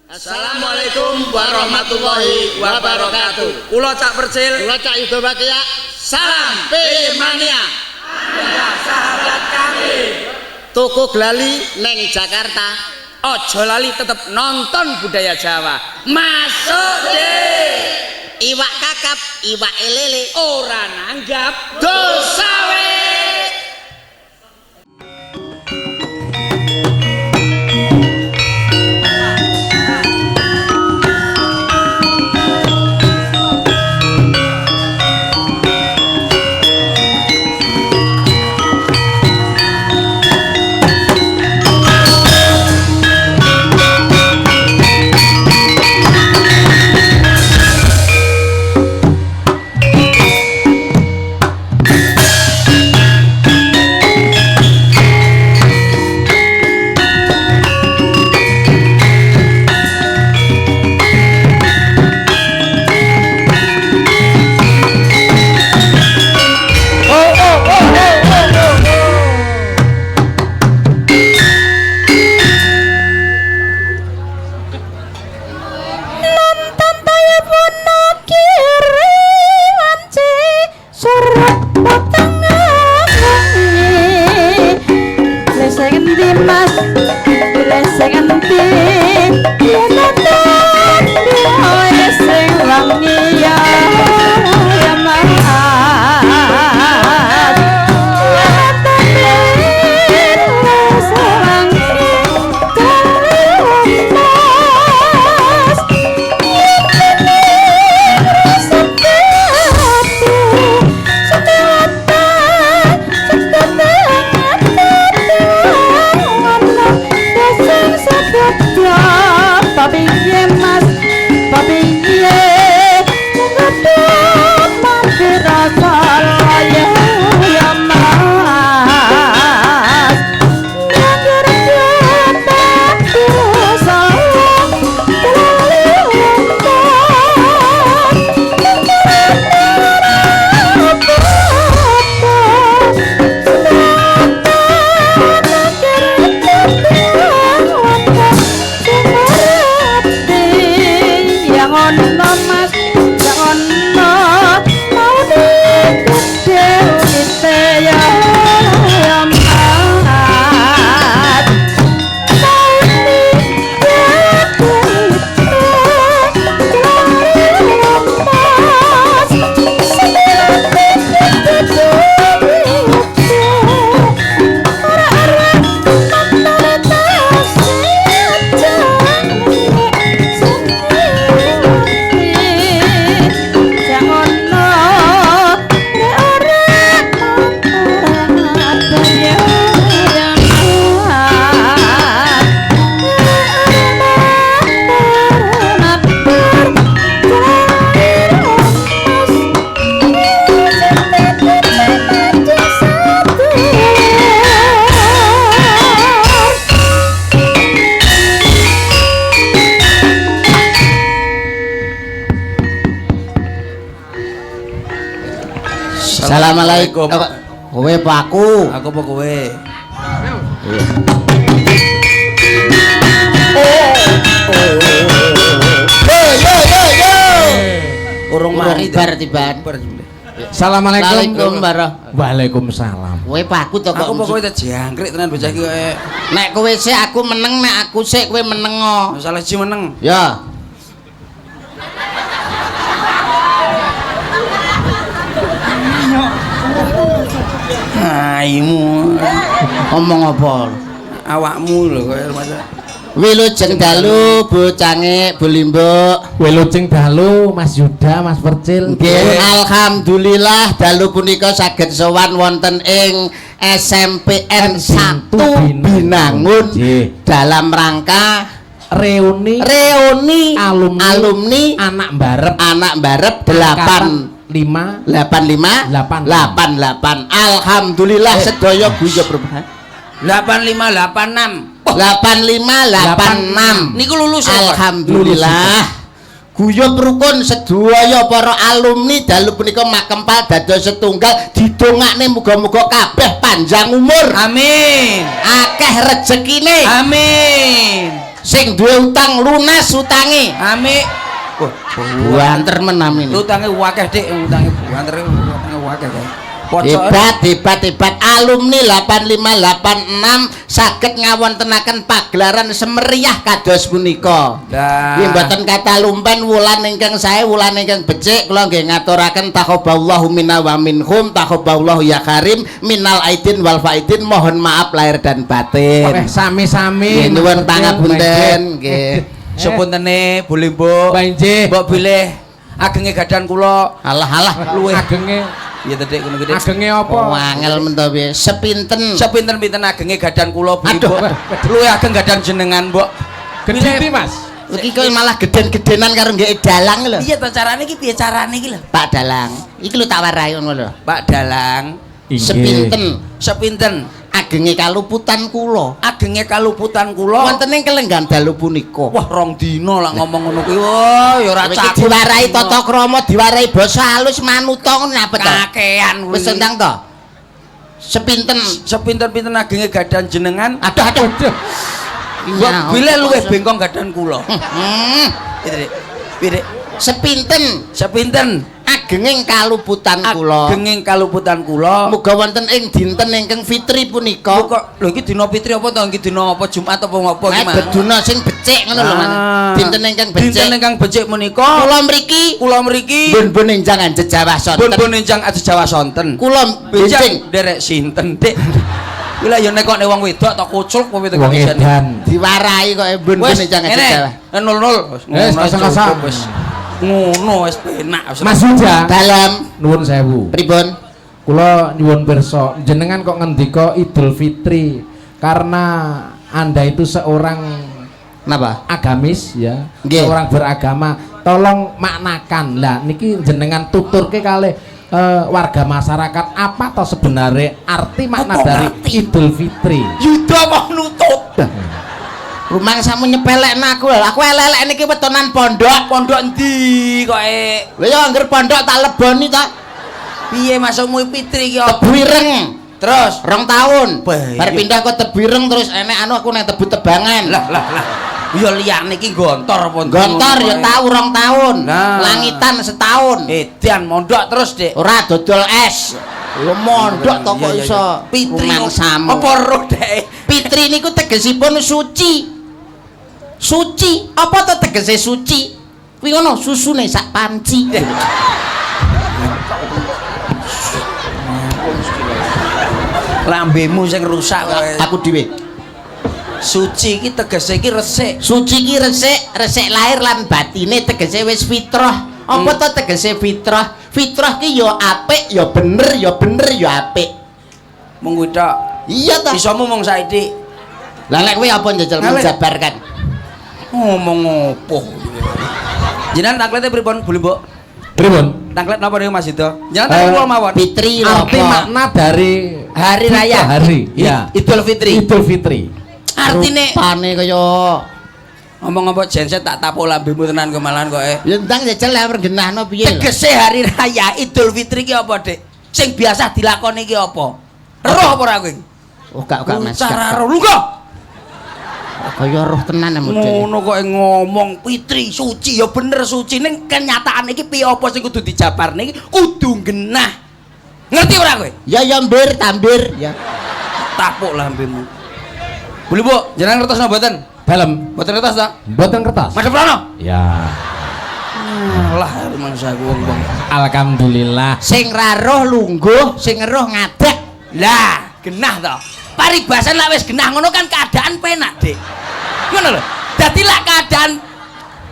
Assalamualaikum warahmatullahi wabarakatuh. Kula Cak Percil, kula Cak Yudo Bakia. Salam Mania. Anda sahabat kami. Toko Glali neng Jakarta. Ojo lali tetep nonton budaya Jawa. Masuk deh. Iwak kakap, iwak elele. Ora nanggap dosa we. Assalamualaikum. Kowe apa aku? Aku apa kowe? Yo. Urung mari bar tiban. Assalamualaikum. Waalaikumsalam. Kowe apa aku to kok? Aku apa kowe ta jangkrik tenan bocah iki kowe. Nek kowe sik aku meneng, nek aku sik kowe meneng. Salah siji meneng. Ya. Aimu ngomong apa? Awakmu lho kowe masa. Wilujeng dalu Bu Cangik, Bu Limbuk. Wilujeng dalu Mas Yuda, Mas Percil. Nggih, alhamdulillah dalu punika saged sowan wonten ing SMPN 1 Binangun dalam rangka reuni alumni anak mbarep 85 alhamdulillah sedaya guya berbahagia 8586 niku lulus alhamdulillah guyub rukun sedaya para alumni dalu punika makempal dados setunggal didongakne muga-muga kabeh panjang umur amin akeh rezekine amin Sing duwe utang lunas utange. Ami. Wah, Buanter menamin. utange wakeh Dik, utange buanter utange wakeh kae. Hebat. Alumni 8586 saged ngawontenaken pagelaran semeriah kados punika. Nggih mboten kata lumpen wulan ingkang sae wulan ingkang becik kula nggih ngaturaken taqabbalallahu minna wa minhum taqabbalallahu ya karim minal aidin wal faidin mohon maaf lahir dan batin. Sami-sami. Nuwun pangapunten nggih. Sepuntene boleh Mbok. Mbok bilih agenge gadan kula. Alah Luwih Agenge iya Dik ngono gede. agenge apa? angel mentawi sepinten Sepinten-pinten agenge gadan kula boleh Mbok. Luwih ageng gadan jenengan Mbok. Gede iki Mas. iki kok malah geden-gedenan karo nggih dalang lho. Iya to carane iki piye carane iki lho. Pak Dalang iki lho tak warai ngono lho. Pak Dalang. Sepinten agenge kaluputan kula agenge kaluputan kula wonten ing kelenggan dalu punika. Wah, 2 dina lah ngomong ngono kuwi. Wah, ya ora Iki cakep. diwarai tata krama, diwarai basa halus manuta ngono apa to? Kakean kuwi. Wis endang to. Sepinten Sepinten-pinten agenge gadan jenengan. aduh. Mbok bilih luwih bengkong gadan kula. Itu Dik. Piye Dik? Sepinten agenging kaluputan kula. agenging kaluputan kula. Muga wonten ing dinten ingkang fitri punika. Kok lho iki dina fitri apa to? Iki dina apa Jumat apa ngopo iki, Mas? Beduna sing becik ngono lho, Mas. Dinten ingkang becik. Dinten ingkang becik menika kula mriki bun-bun enjang anjet Jawa sonten. bun-bun enjang aja Jawa sonten. Kula benjing Benjing derek sinten, Dik. Kuwi lah ya nekokne wong wedok tok kuculuk apa Wong edan. diwarai kok bun-bun enjang anjet Jawa. 0-0. Wis kosong-kosong. Wis ngono wis penak. Mas Yuda. Dalam Nuwun sewu. pripun? Kula nyuwun pirsa, jenengan kok ngendika Idul Fitri karena Anda itu seorang Napa? agamis ya, Nggih. seorang beragama. Tolong maknakan. Lah niki jenengan tuturke kalih warga masyarakat apa toh sebenarnya arti makna Apa dari ngerti? Idul Fitri? Yuda mau nutut. Rumang samu nyepelekna aku lho. Aku elek-elek niki wetonan pondok. Pondok endi kok e? Lha ya angger pondok tak leboni ta. Piye masukmu Fitri ki apa? Tebu ireng. Terus 2 tahun. Bah, Bar iya. pindah ke Tebu Ireng terus enek anu aku nang Tebu Tebangan. lah. Ya liyane iki gontor apa? Gontor ya tahu 2 tahun. Nah. Langitan setahun. Edan mondok terus, Dik. Ora dodol es. Lho mondok to kok Iya, iya, iso iya. Fitri rumang samu. apa roh, Dek? Fitri niku tegesipun suci. Suci, apa to tegese suci? Kuwi ngono susune sak panci. Lambemu sing rusak kowe. Aku dhewe. Suci iki tegese iki resik. Suci ki resik lahir lan batine tegese wis fitrah. Apa to tegese fitrah? Fitrah ki ya apik, ya bener, ya apik. Mung kuwi tok. Iya to. Isomu mung saiki. Lah lek kowe apa njajal Lah, lek- menjabarkan? Ngomong opo? Jenengan taklete pripun, Bu Mbok? Pripun? Taklet napa niku Mas Yuda? Jenengan taklet kula mawon. Fitri lho Arti apa? makna dari Hari Fitri, raya. hari ya Idul Fitri. Idul Fitri. Artine Rupane kaya ngomong apa genset tak tapuk lambemu tenan kemalan kok. ya ndang jajal lek pergenahno piye lho. Tegese hari raya Idul Fitri ki apa, Dik? Sing biasa dilakoni ki apa? Roh apa ora kowe? Oh gak Mas. Cara gak. roh lu kok. Kaya roh tenan ya model. Ngono kok ngomong Fitri suci ya bener suci ning kenyataan iki piye apa sing kudu dijabarne iki kudu genah. Ngerti ora kowe? Ya mbir tambir ya. Tapuk lambemu. Boleh Bu, jenengan ngertos napa mboten? Dalam Mboten ngertos ta? mboten kertas. Mas Prano. Ya. Lah mangsa wong-wong. Alhamdulillah. Sing ra roh lungguh, sing roh ngadeg. Lah, genah to. Paribasan lak wis genah ngono kan keadaan penak, Dik. Ngono lho. Dadi lak keadaan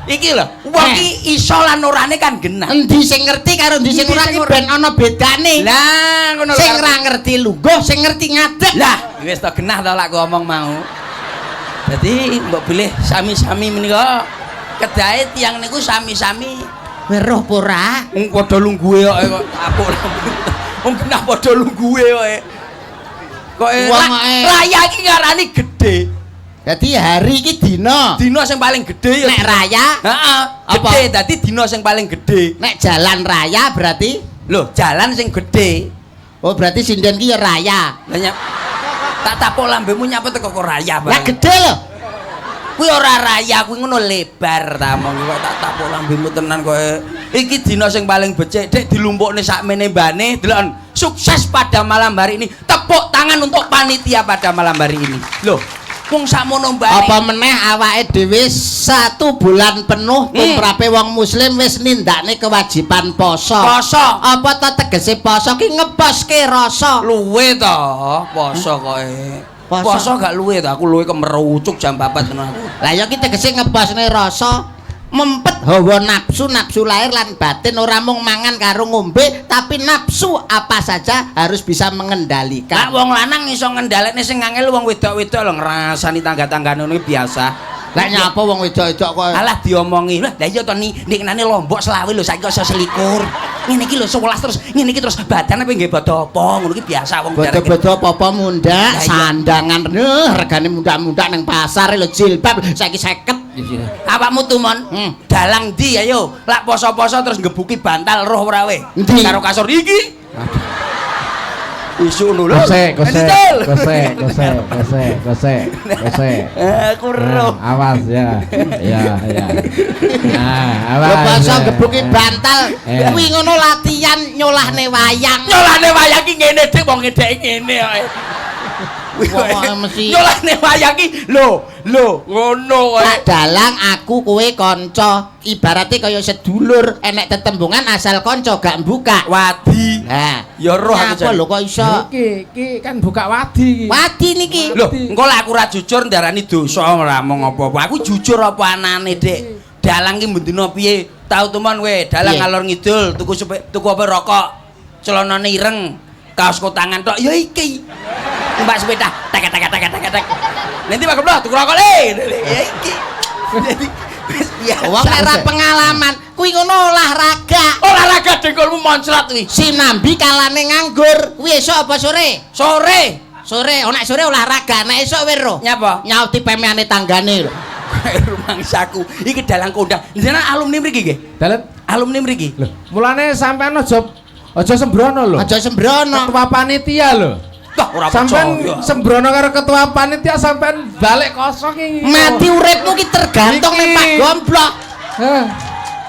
iki lho, wong iki iso lan orane kan genah. Endi sing ngerti karo endi sing Endi ora sing ki ora. ben ana bedane. Lah, ngono lho. Sing ra ngerti lungguh, sing ngerti ngadeg. Lah, wis to genah to lak ngomong mau. Dadi mbok pilih sami-sami menika kedahe tiyang niku sami-sami Weruh apa ora? wong padha lungguhe kok apuk. Wong genah padha lungguhe kok. Kok Wong ae. raya iki ngarani gedhe. Dadi hari iki dina. Dina sing paling gedhe ya. Nek raya, Heeh, Apa? gedhe dadi dina sing paling gedhe. nek jalan raya berarti Lho, jalan sing gedhe. oh berarti sinden ki ya raya. Lah tak tapuk lambemu nyapa teko kok raya, Lah Bang. gede lho. Kuwi ora raya, kuwi ngono lebar ta mong kok tak tapuk lambemu tenan kowe. Iki dina sing paling becik, Dik, dilumpukne sakmene mbane, delok sukses pada malam hari ini. Tepuk tangan untuk panitia pada malam hari ini. Loh, wong sakmono mbane. Apa meneh awake dhewe 1 bulan penuh tumrape wong muslim wis nindakne kewajiban poso. Poso. Apa to tegese poso ki ngeboske rasa. Luwe to, poso kowe. Poso gak luwe to, aku luwe kemerucuk jam 4 tenan aku. Lah ya ki tegese ngebosne rasa mempet hawa nafsu lahir lan batin ora mung mangan karo ngombe tapi nafsu apa saja harus bisa mengendalikan. Lah wong lanang iso ngendhalekne sing angel wong wedok-wedok lho ngrasani tangga-tanggane ngono biasa. Lah nyapa wong wedok-wedok kok. Alah diomongi. Lah iya to niknane lombok selawe lho saiki iso selikur. Ngene iki lho 11 terus ngene iki terus badan apa nggih bodo apa ngono iki biasa wong bodo apa mundak sandangan regane mundak-mundak nang pasar lho jilbab saiki 50. Awakmu tumon dalang ndi ayo lak poso-poso terus ngebuki bantal roh ora we karo kasur iki. Isu lho. Gosek. Aku roh. Awas ya. Ya. Nah, awas. Lho poso ngebuki bantal kuwi ngono latihan nyolahne wayang. Nyolahne wayang ki ngene Dik wong ngedeki ngene kok. Nyolahne wayang ki lho ngono kowe. Dalang aku kowe kanca ibarate kaya sedulur enek tetembungan asal kanca gak buka wadi. Nah ya roh aku apa lho kok iso iki kan buka wadi iki. Wadi niki lho engko lek aku ora jujur ndarani dosa ora mong apa-apa aku jujur apa anane Dik. Dalang ki mbendina piye tau tumon kowe dalang ngalor ngidul tuku apa rokok celanane ireng kaos kotangan tok ya iki mbak sepeda tek. Nanti Pak Gebloh tuku rokok le. Ya iki. Jadi wong ora pengalaman kuwi ngono olahraga. Olahraga dengkulmu moncrat kuwi. Sinambi kalane nganggur. Kuwi esuk apa sore? Sore. Nek sore olahraga, nek esuk wiro. Nyapa? Nyauti pemehane tanggane lho. Rumangsaku. Iki dalang kondang. Jenengan alumni mriki nggih? Dalet Alumni mriki. Lho, mulane sampean aja sembrono lho. Aja sembrono. Ketua panitia lho. Wah, ora sampean percaya. sembrono karo ketua panitia sampean balik kosong iki. Mati uripmu ki tergantung ning Pak Gomblok.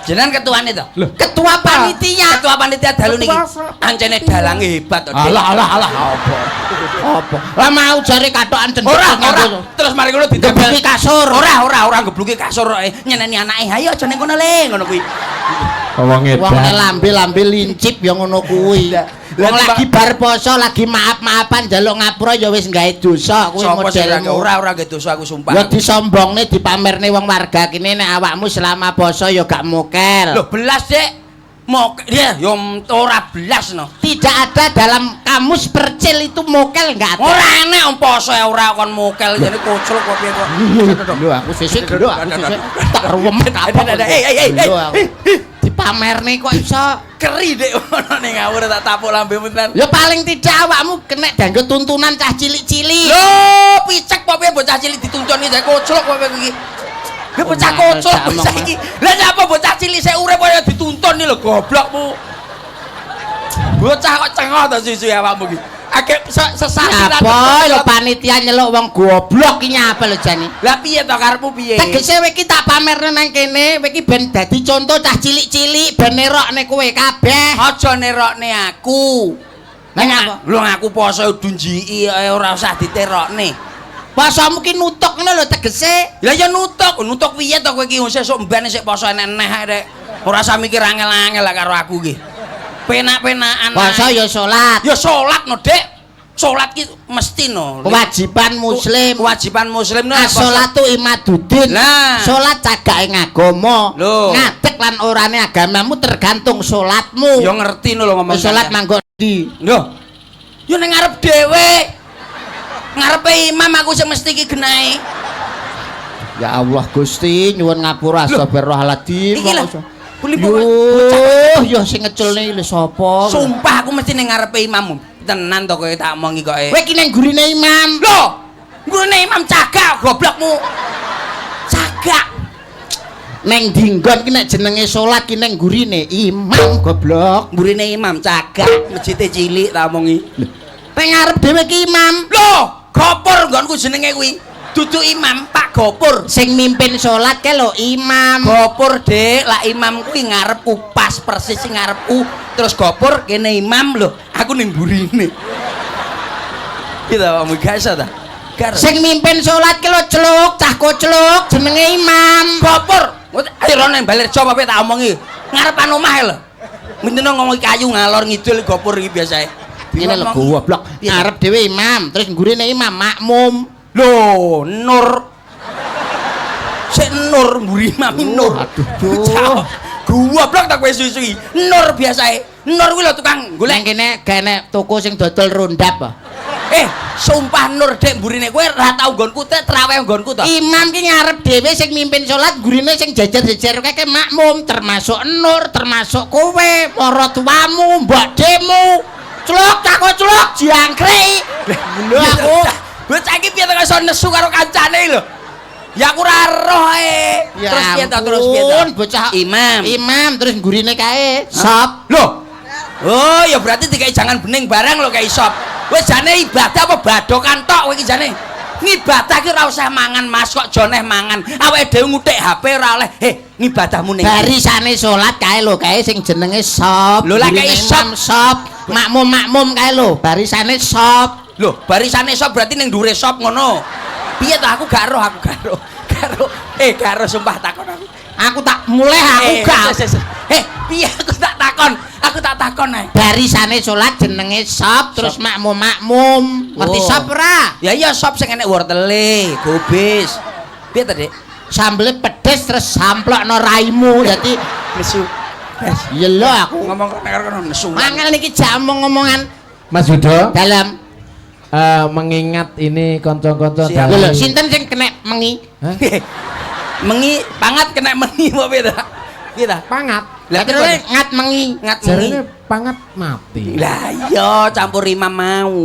Jenengan ketuane to? Loh, Ketua panitia. Ketua panitia dalu niki. Ancene dalang hebat to. Alah apa? Lah mau jare katokan cendhek. Ora. Terus mari ngono Ngebluki kasur. Ora ngebluki kasur nyeneni anake. Ayo aja ning kono le ngono kuwi. Wong Wong lambe lincip ya ngono kuwi. Wong lagi bar poso, lagi maaf-maafan njaluk ngapura ya wis gawe dosa kuwi modelmu. Ora nggih dosa aku sumpah. Ya disombongne dipamerne wong warga kene nek awakmu selama poso ya gak mokel. Loh belas Dik. Mokel ya ora belas no. Tidak ada dalam kamus percil itu mokel enggak ada. Ora enek poso ora kon mokel jane koclok kok piye kok. Lho aku sisik lho aku sisik tak ruwem kapok. Dipamerne kok iso keri Dik ono ning ngawur tak tapuk lambemu tenan. Ya paling tidak awakmu kena dianggo tuntunan cah cilik-cilik. Lho picek kok piye bocah cilik dituntun iki koclok kok iki. Lah bocah koclok saiki. Lah nyapa bocah cilik sik urip kaya dituntun iki lho goblokmu. Bocah kok cengok to susu awakmu iki. Akeh sesasi apa lho panitia nyeluk wong goblok ki nyapa lho jane. Lah piye to karepmu piye? Tegese kowe iki tak pamerne nang kene, kowe iki ben dadi contoh cah cilik-cilik ben nerokne kowe kabeh. Aja nerokne aku. Lah lho aku poso udu njiki ora usah diterokne. Posomu ki nutuk ngono lho tegese. Lah ya nutuk piye to kowe iki sesuk mbane sik poso eneh rek. Ora usah mikir angel-angel lah karo aku iki. Penak-penakan. Poso ya salat. Ya salat no, Dik. Salat ki mesti no. Kewajiban muslim. Kewajiban muslim no. As-sholatu imaduddin. Nah. Salat cagake agama. Lho. Ngadeg lan orane agamamu tergantung salatmu. Ya ngerti no lho ngomong. Salat manggo ndi? Lho. Ya ning ngarep dhewe. Ngarepe imam aku sing mesti ki genahe. Ya Allah Gusti nyuwun ngapura astagfirullahaladzim. Iki lho. Yo sing ngeculne lho sapa? Sumpah aku mesti ning ngarepe imammu. Tenan to kowe tak omongi kok. Kowe ki ning gurine imam. Lho, gurine imam cagak goblokmu. Cagak. Neng dinggon ki nek jenenge salat ki ning gurine imam goblok. Gurine imam cagak, masjide cilik tak omongi. Ning ngarep dhewe ki imam. Lho, gopur nggonku jenenge kuwi. Dudu imam, Pak Gopur. Sing mimpin salat ke lho imam. Gopur, Dik. Lah imam kuwi ngarepku pas persis sing ngarepku. Terus Gopur kene imam lho. Aku ning burine. Gitu, Pak gak iso ta? Sing mimpin salat ke lho celuk, cah kocluk jenenge imam. Gopur. Ayo rono balik coba tak omongi. Ngarepan omah lho. Mintene ngomong kayu ngalor ngidul Gopur iki biasae. Ngene lho goblok. Ngarep dhewe imam, terus nggurine imam makmum. Loh, Nur. Sik Nur mburi mami Nur. Aduh. Goblok tak kowe suwi-suwi. Nur biasae. Nur kuwi lho tukang golek. Nang kene gene toko sing dodol rondap. Sumpah Nur Dek mburine kowe ora tau nggonku traweh nggonku to. Imam ki ngarep dhewe sing mimpin salat, gurine sing jajar-jajar keke makmum, termasuk Nur, termasuk kowe, para tuamu, mbak demu. Celuk tak celuk jangkrik. Lho aku bocah iki piye to iso nesu karo kancane lho. Ya aku ora roh ae. Terus piye to? Bocah imam terus gurine kae sop. Loh. Oh, ya berarti dikai jangan bening barang lho kae sop. Wis jane ibadah apa badokan tok kowe iki jane. Ngibadah ki ora usah mangan Mas kok joneh mangan. Awake dhewe ngutik HP ora oleh. Ngibadahmu ning barisane salat kae lho kae sing jenenge sop. Lho lek kae sop. Makmum kae lho barisane sop. Lho, barisane sop berarti ning dhuwure sop ngono. Piye to aku gak roh. Gak roh sumpah takon aku. Aku tak mulai aku gak. Piye aku tak takon? Aku tak takon ae. Barisane salat jenenge sop, terus makmum. Ngerti sop ora? Ya iya sop sing enek wortele, gobis. Piye to, Dik? Sambele pedes terus samplokno raimu dadi nesu. Iya lho aku ngomong karo nesu. Mangkel niki jamu ngomongan Mas Yudo dalam mengingat ini kanca-kanca dalam. Lho sinten sing kena mengi? Mengi pangat kena mengi apa piye to? Piye to? Pangat. Lah terus ngat mengi. Jarine pangat mati. Lah iya campur imam mau.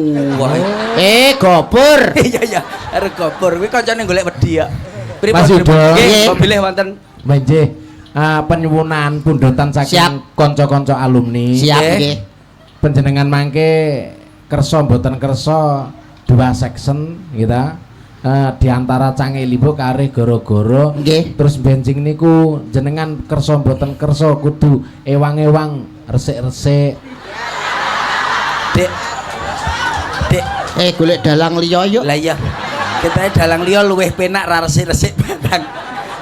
Gopur. Iya arep gopur kuwi kancane golek wedi ya. Mas Yudo nggih bilih wonten nggih penyuwunan pundutan saking kanca-kanca alumni. Siap nggih. Panjenengan mangke kersa mboten kersa 2 section gitu. Di antara Cangelibo kare goro-goro terus benjing niku jenengan kersa mboten kersa kudu ewang-ewang resik-resik. Dek golek dalang liya yuk. Lah iya ketae dalang liya luwih penak ra resik-resik barang.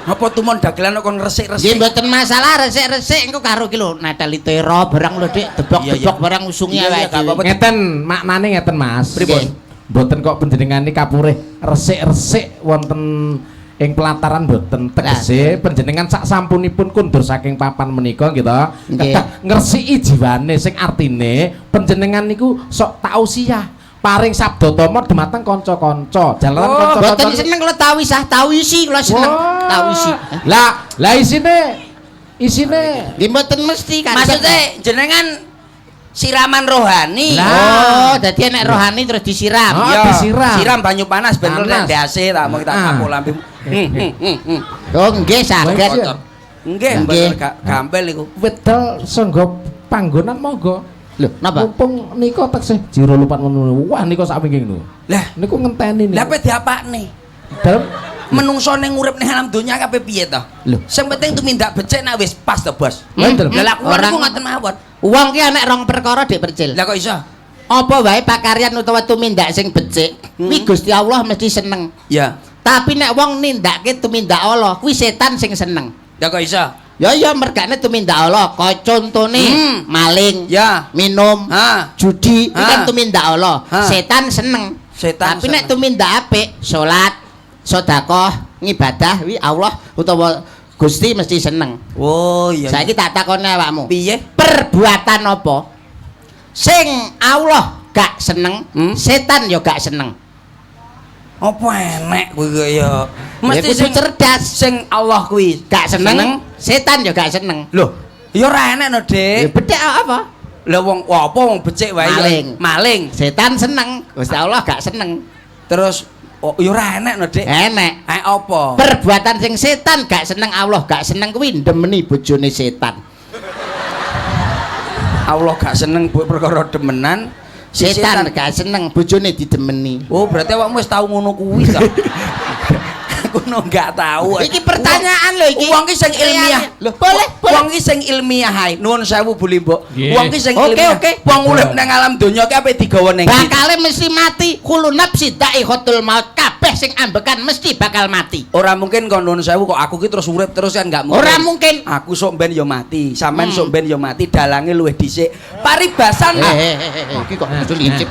Apa tumon dagelan kok resik-resik. Nggih mboten masalah resik-resik engko karo ki lho Natalitera barang lho Dik debok-debok barang usunge awake. Ngeten maknane ngeten Mas. Pripun? Mboten kok panjenengan iki kapurih resik-resik wonten ing pelataran mboten tegese panjenengan sak sampunipun kundur saking papan menika gitu kedah ngresiki jiwane sing artine panjenengan niku sok tausiah paring sabda tama dumateng kanca-kanca jalaran kanca-kanca mboten seneng kula tawisi kula seneng tawisi lah isine nggih mboten mesti kan maksudnya jenengan siraman rohani. Oh, dadi enek rohani terus disiram. Oh, disiram. Siram banyu panas ben nek ndase tak mung tak kapuk lambe. Oh, nggih saged. Nggih, gampel niku. Wedal sangga panggonan monggo. Lho, napa? Mumpung nika teksih jero lupat ngono. Wah, nika sak wingi niku. Lah, niku ngenteni niku. Lah pe diapakne? Dalem menungso ning urip ning alam donya kabeh piye to? Lho, sing penting tumindak becik nek wis pas to, Bos. Lah aku ngoten mawon. Wong ki anek rong perkara Dik Percil. Lah kok iso? Apa wae pakaryan utawa tumindak sing becik, kuwi Gusti Allah mesti seneng. Ya. Tapi nek wong nindakke tumindak Allah, kuwi setan sing seneng. Lah kok iso? Ya mergane tumindak Allah, kaya contone maling, ya, minum, judi, iki kan tumindak Allah. Setan seneng. Setan. Tapi nek tumindak apik, salat, sedekah, ngibadah, kuwi Allah utawa Gusti mesti seneng. Oh iya. Saiki tak takone awakmu. Piye? Perbuatan apa sing Allah gak seneng, setan ya gak seneng. Apa enek kuwi kaya Mesti sing cerdas sing Allah kuwi gak seneng, setan ya gak seneng. Loh, ya ora enek no, Dik. Ya bedhek apa? Lah wong apa wong becik wae maling. Setan seneng, Gusti Allah gak seneng. Terus ya ora enek no, Dik. Enek. Apa? Perbuatan sing setan gak seneng Allah gak seneng kuwi ndemeni bojone setan. Allah gak seneng perkara demenan, setan gak seneng bojone didemeni. Oh, berarti awakmu wis tau ngono kuwi ta? Aku enggak tahu. Iki pertanyaan lho iki. Wong ki sing ilmiah. Lho, boleh. Wong ki sing ilmiah ae. Nuwun sewu Bu Limbok. Wong ki sing Oke, ilmiah. oke. Wong urip nang alam donya ki ape digawa ning bakale mesti mati. Kullu nafsi dha'iqatul maut. Kabeh sing ambekan mesti bakal mati. Ora mungkin kok nuwun sewu kok aku ki terus urip terus kan enggak mungkin. Ora mungkin. Aku sok ben ya mati, sampean sok ben ya mati, dalange luwih dhisik. Paribasan iki kok muncul licik.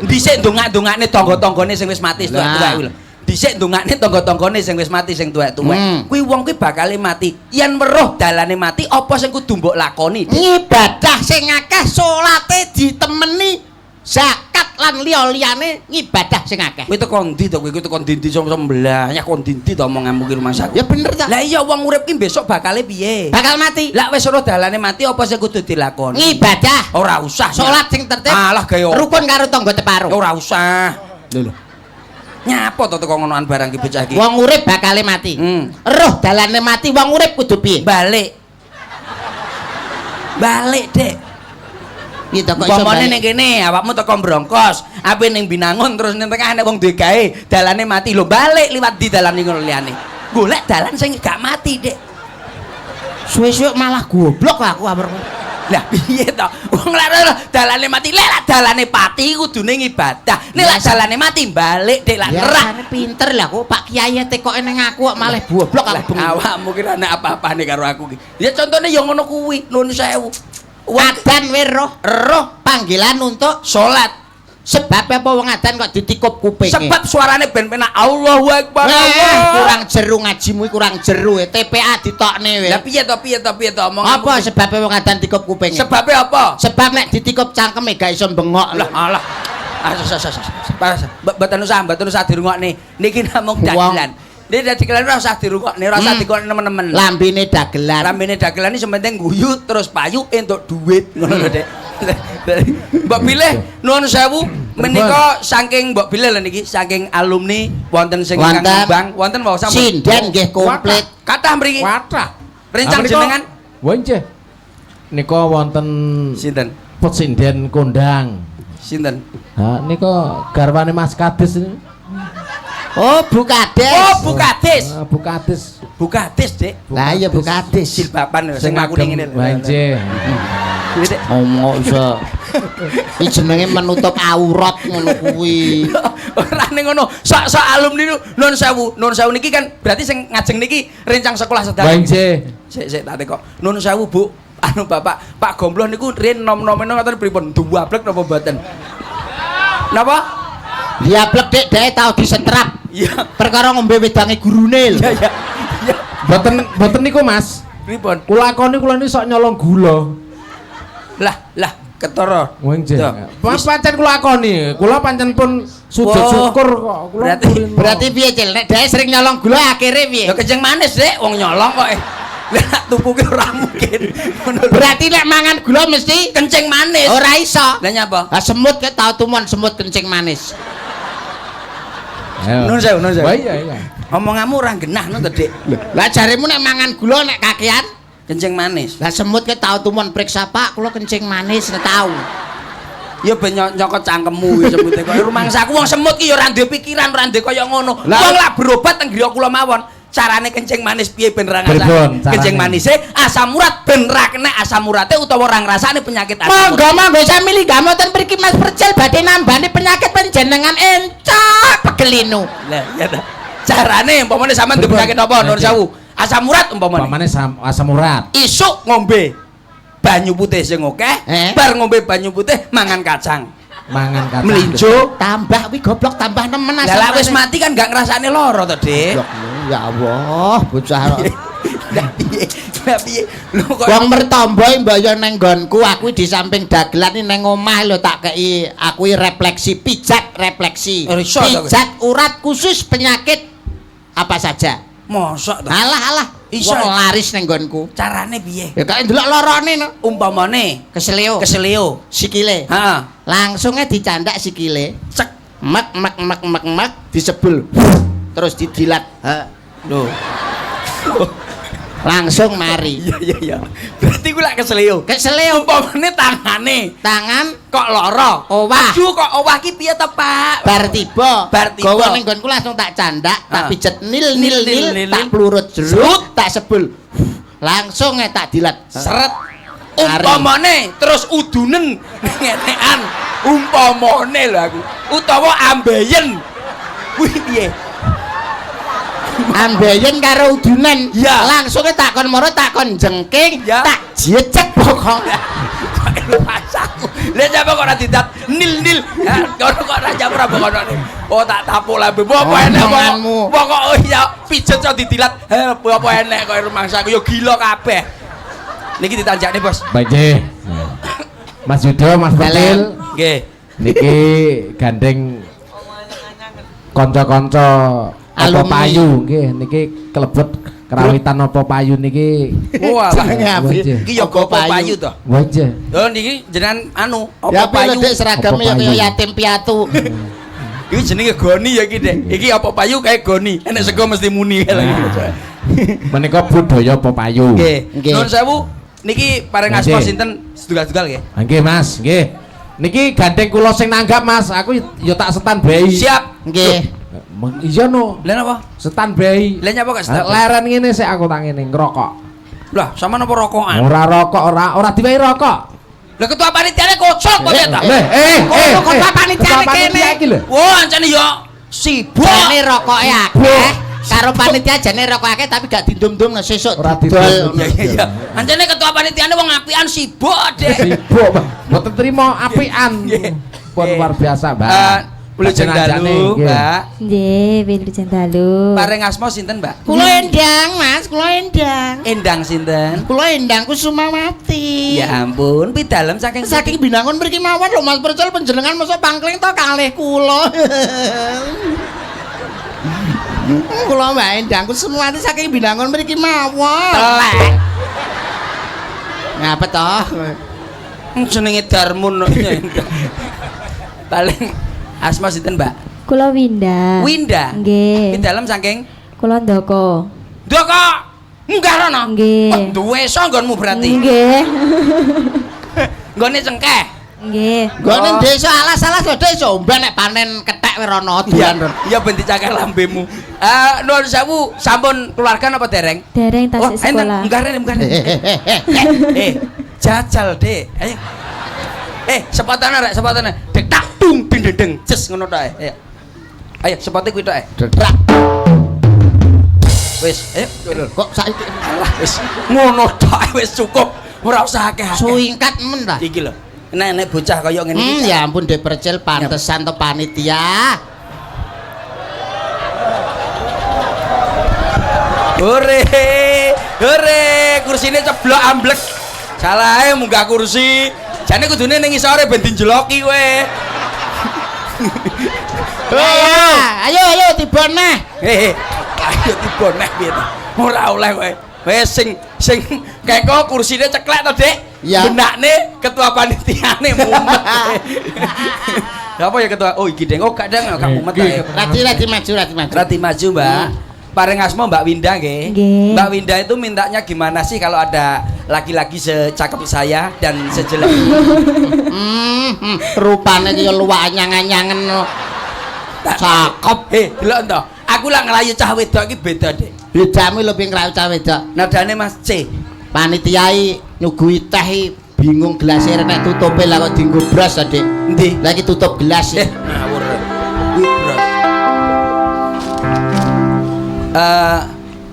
Dhisik ndongak-ndongakne tangga-tanggane sing wis mati tuwek-tuwek kuwi lho. Dhisik ndongakne tangga-tanggane sing wis mati sing tuwek-tuwek. Kuwi wong kuwi bakal mati. Yen weruh dalane mati apa sing kudu mbok lakoni? Ngibadah sing akeh, salate ditemeni, zakat lan liya-liyane ngibadah sing akeh. Kuwi teko ndi to kuwi teko ndi-ndi semblah, ya kon ndi to omonganmu ki rumah sakit. Ya bener ta. Lah iya wong urip ki besok bakale piye? Bakal mati. Lah wis ora dalane mati apa sing kudu dilakoni? Ngibadah. Ora usah. Salat sing tertib. Alah gawe rukun karo tangga teparo. ora usah. Lho. Nyapa to teko ngonoan barang ki bocah iki? Wong urip bakale mati. Roh dalane mati, wong urip kudu piye? Balik. Balik, Dek. Gitu kok iso. Pomone ning kene, awakmu teko Brongkos, ape ning Binangun terus ning tengah nek wong duwe gawe, dalane mati lho, balik liwat di dalan ngono liyane. Golek dalan sing gak mati, Dek. Suwe-suwe malah goblok aku amar. Lah piye to? Wong lek dalane mati, lek dalane pati kudune ngibadah. Nek lek dalane mati balik, Dek, lak nerah. Biasane pinter lah kok Pak Kiai tekoke ning aku kok malah goblok aku bengi. Awakmu kira nek apa-apane karo aku ki. Ya contone ya ngono kuwi, nuwun sewu. Adan we roh panggilan untuk Salat. sebab apa wong adan kok ditikup kupinge? Sebab suarane ben penak Allahu Akbar. Kurang jeru ngajimu kurang jeru TPA ditokne we. Lah piye to omong Apa sebab wong adan dikup kupinge? Sebabe apa? Sebab nek ditikup cangkeme gak iso bengok. Lah alah. Mboten usah dirungokne. Niki namung dagelan. Nek dagelan ora usah dirungokne, ora usah dikon nemen-nemen. Lambene dagelan. Lambene dagelan iki sementing guyu terus payu entuk dhuwit ngono lho, Dek. Mbok pilih nuwun sewu menika saking Mbok pilih lho niki saking alumni wonten sing ingkang ngembang wonten wae sampun. Sinden nggih komplit. Kathah mriki. Wadah. Rencang jenengan. Wah nggih. Nika wonten Sinten? Pesinden kondang. Sinten? Ha nika garwane Mas Kades ini. Oh, Bu Kades. Oh, Bu Kades. Bu Kades. Bu Kades, Dek. Lah iya Bu Kades. Jilbaban sing mlaku ning ngene lho. Wah nggih. Ngomong iso. Iki jenenge menutup aurat ngono kuwi. Ora ning ngono. Sok alumni niku nuwun sewu. Nuwun sewu niki kan berarti sing ngajeng niki rencang sekolah sedaya. Wah nggih. Sik tak tekok. Nuwun sewu, Bu. Anu Bapak, Pak Gombloh niku riyen nom-nomene ngoten pripun? Duwablek napa mboten? Napa? Diablek Dik, dhek tau disetrap. Iya. Perkara ngombe wedange gurune lho. Iya. Mboten niku Mas. Pripun? Kula niki sok nyolong gula. Lah, ketara. Wah nggih. Mas pancen kula akoni. Kula pancen pun sujud syukur kok. Kula Berarti piye, Cil? Nek dhek sering nyolong gula akhire piye? Ya kenceng manis, Dek. Wong nyolong kok. Lah tuku ki ora mungkin. Berarti nek mangan gula mesti kenceng manis. ora iso. Lah nyapa? Lah semut ke tau tumon semut kencing manis. Nun sewu. Wah iya. Omonganmu ora genah no to, Dik. Lah jaremu nek mangan gula nek kakean Kencing manis. lah semut ke tau tumon periksa Pak kula kencing manis nek tau. Ya ben nyokot cangkemmu ya semute kok rumangsaku wong semut ki ya ora duwe pikiran, ora ndek kaya ngono. Wong lak berobat teng griya kula mawon. Carane kencing manis piye ben ra ngrasakne kencing manise asam urat ben ra kena asam urate utawa ora ngrasakne penyakit asam urat. Monggo sami linggah mboten mriki Mas Percil badhe nambani penyakit panjenengan encok pegelinu. Lah ya ta. Carane umpamane sampean duwe penyakit apa nuwun sewu? Asam urat umpamane. Umpamane asam urat. Isuk ngombe banyu putih sing akeh, bar ngombe banyu putih mangan kacang. Mangan kacang. Melinjo tambah wi goblok tambah nemen asam. Lah wis mati kan gak ngrasakne lara to, Dik. Ya Allah, bocah. Lah piye? Lho kok wong mertombo mbaya nang nggonku aku di samping dagelan nang omah lho tak kei aku refleksi pijat refleksi. Pijat urat khusus penyakit apa saja. mosok to? Alah. Iso laris nang nggonku. Carane piye? Ya kok ndelok lorone no. Umpamane Keseleo sikile. Heeh. Langsungnya dicandak sikile. Cek mek disebul. Terus didilat. Lho. Langsung mari. Iya. Berarti Gusti ku lak kesleo. Kesleo Umpamane tangane tangan kok lara. owah. Aduh kok owah ki piye to, Pak? Bar tiba. Bar tiba. Gawa ning nggonku langsung tak candak, tak Ah. pijet nil, Nil. tak plurut jerut, tak sebul. Langsung tak dilat. Seret. Umpamane terus udunen ngenekan. Umpamane lho aku. Utawa ambeien. Kuwi piye? Ambeien karo udunan. Ya. Langsung takon moro takon jengking, Ya. tak jecek pokok. Lah jaba kok ora didat nil. Ya, kok ora jaba kono. Oh tak tapo lambe. Apa enek Omonganmu. pokok oh ya pijet so didilat. Apa enek kok rumangsaku ya gila kabeh. Niki ditanjakne, Bos. Baik, nggih. Mas Yudo, Mas Betil. Nggih. Niki gandeng kanca-kanca apa Alumni. payu nggih niki kelebet kerawitan apa payu niki. Wah, Wajah. iki ya apa payu to? Wajah. Oh niki jenengan anu Ya apa payu? pilih seragame Apa ya kaya payu? yatim piatu. Iki jenenge goni ya iki, Dek. Iki apa payu kayak goni. Enek sego mesti muni lagi. Menika budaya apa payu. Nggih. Nggih. Nuwun sewu niki pareng Nggih. asma sinten sedugal-dugal nggih. Ah, nggih Mas, nggih. Niki gandeng kula sing nanggap Mas, aku ya tak standby. Siap. Nggih. Iya no, Lah napa? standby. Lah nyapa gak stop? Leren ngene sik aku tak ngene ngerokok. Lah, sama napa rokokan? Ora rokok, ora diwehi rokok. Lah ketua panitiane kocok kok ya ta? Ketua panitiane kene. iki lho. Wah, ancane ya sibuk. Jane rokoke akeh. Karo panitia jane rokok akeh tapi gak dindum-dum sesuk Ora didol. didol. Iya. Ancane ketua panitiane wong apian sibuk, Dek. Sibuk, Mbak. Mboten trimo apian. Pun luar biasa, Mbak. Wilujeng dalu, Mbak. Nggih, wilujeng dalu. Pareng asma sinten, Mbak? Kula endang, Mas, kula endang. Endang sinten? Kula endang Kusumawati. Ya ampun, pidalem saking Saking binangun mriki mawon lho Mas Percel panjenengan masa pangkling to kalih kula. Kula Mbak Endang Kusumawati saking binangun mriki mawon. telek. Ngapa to? Jenenge Darmun. Paling asma sinten, Mbak? Kula Winda. Winda. Nggih. Pidalem saking Kula Ndoko. Ndoko. Munggah rono. Nggih. Duwe so nggonmu berarti. Nggih. Nggone cengkeh. Nggih. Nggone desa alas-alas lho desa omben nek panen kethek werono Iya, dolan. iya ben dicakar lambemu. Nuwun sewu, sampun keluarga apa dereng? Dereng Oh, tasik enten sekolah. munggah rene. Jajal, Dek. Ayo. Sepatane rek, sepatane. Dek tak dung ding ding ding. Ces ngono tok ae. Ayo, sepate kuwi tok ae. Dedrak. Wis, ayo. Kok saiki Alah, wis. Ngono tok ae wis cukup. Ora usah akeh-akeh. suingkat men ta? Iki lho. Nek bocah kaya ngene iki. Ya ampun Dek Percil pantesan to panitia. Hore, kursine ceblok amblek. Salah ae munggah kursi. Jane kudune ning isore ben dinjeloki kowe. Ayo tiba neh. Ayo tiba neh piye to? Ora oleh kowe. Wis sing keko kursine ceklek to, Dik. Ya. Benakne ketua panitiane mumet. Apa ya ketua? Oh iki Deng. Oh gak Deng, gak mumet ae. Rati maju. Rati maju, Mbak. Pareng asma Mbak Winda nggih. Nggih. Mbak Winda itu mintanya gimana sih kalau ada laki-laki secakep saya dan sejelek Rupane kaya luwak anyang-anyangen. Cakep. delok to. Aku lak nglayu cah wedok iki beda, Dik. Bedamu lho ping krayu cah wedok. Nadane Mas C. Panitiai nyuguhi teh bingung gelas nek tutupe lah kok dienggo bras ta, Dik. Endi? Lagi tutup gelas. Ngawur. Kuwi bros.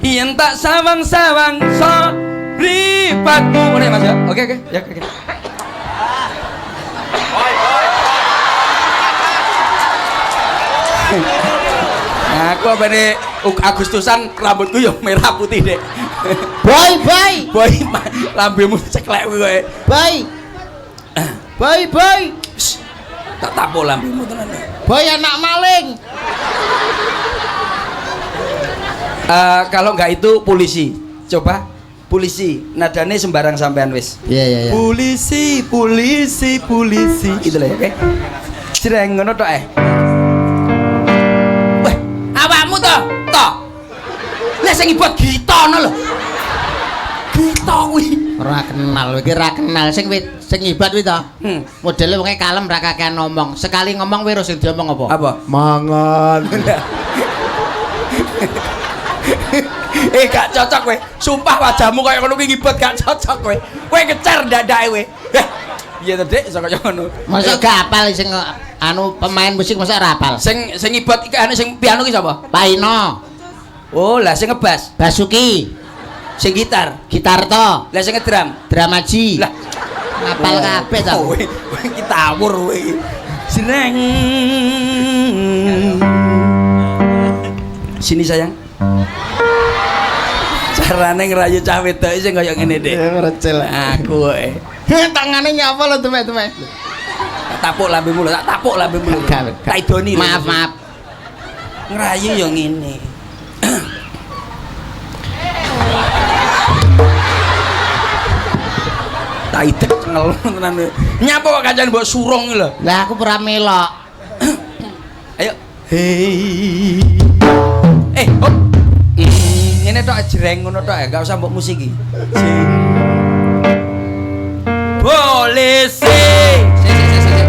Yen tak sawang-sawang so mripatmu. Ngene Mas ya. Oke. Ya oke. Aku apa nih Agustusan rambutku yang merah putih deh. Boy. Boy, lambemu ceklek kowe. Boy. Shh, tak tapo lambemu tenan. Boy anak maling. Kalau nggak itu polisi. Coba polisi. Nadane sembarang sampean wis. Iya. Polisi. Itu lah ya, oke. Jreng ngono tok Weh, awakmu to. Lah sing ibot gitono lho. Kita kuwi. Ora kenal, iki ora kenal sing ibat kuwi to. Modele wonge kalem ra kakean ngomong. Sekali ngomong wis sing diomong apa? Apa? Mangan. Gak cocok kowe. Sumpah wajahmu kaya ngono kuwi ngibet gak cocok kowe. Kowe kecer ndadake kowe. Piye to, Dik? Iso kaya ngono. Masa gak apal sing anu pemain musik masa ora apal. Sing ngibet iki anu sing piano ki sapa? Paino. Oh, lah sing ngebas. Basuki. Sing gitar. Gitarto. Lah sing ngedrum. Dramaji. Lah ngapal kabeh to. Kowe iki tawur kowe. Seneng. Sini sayang. Carane ngrayu cah wedok sing kaya ngene, Dik. Recel Aku kowe. Tangane nyapa lho temek-temek. Tak tapuk lambemu lho, tak tapuk lambemu lho. Tak idoni. Maaf. Ngrayu ya ngene. Tak idek cengel tenan. Nyapa kok kancane mbok surung lho. Lah aku ora melok. Ayo. Hei. Hop. Ngene tok jreng ngono tok ya, enggak usah mbok musik iki. Polisi.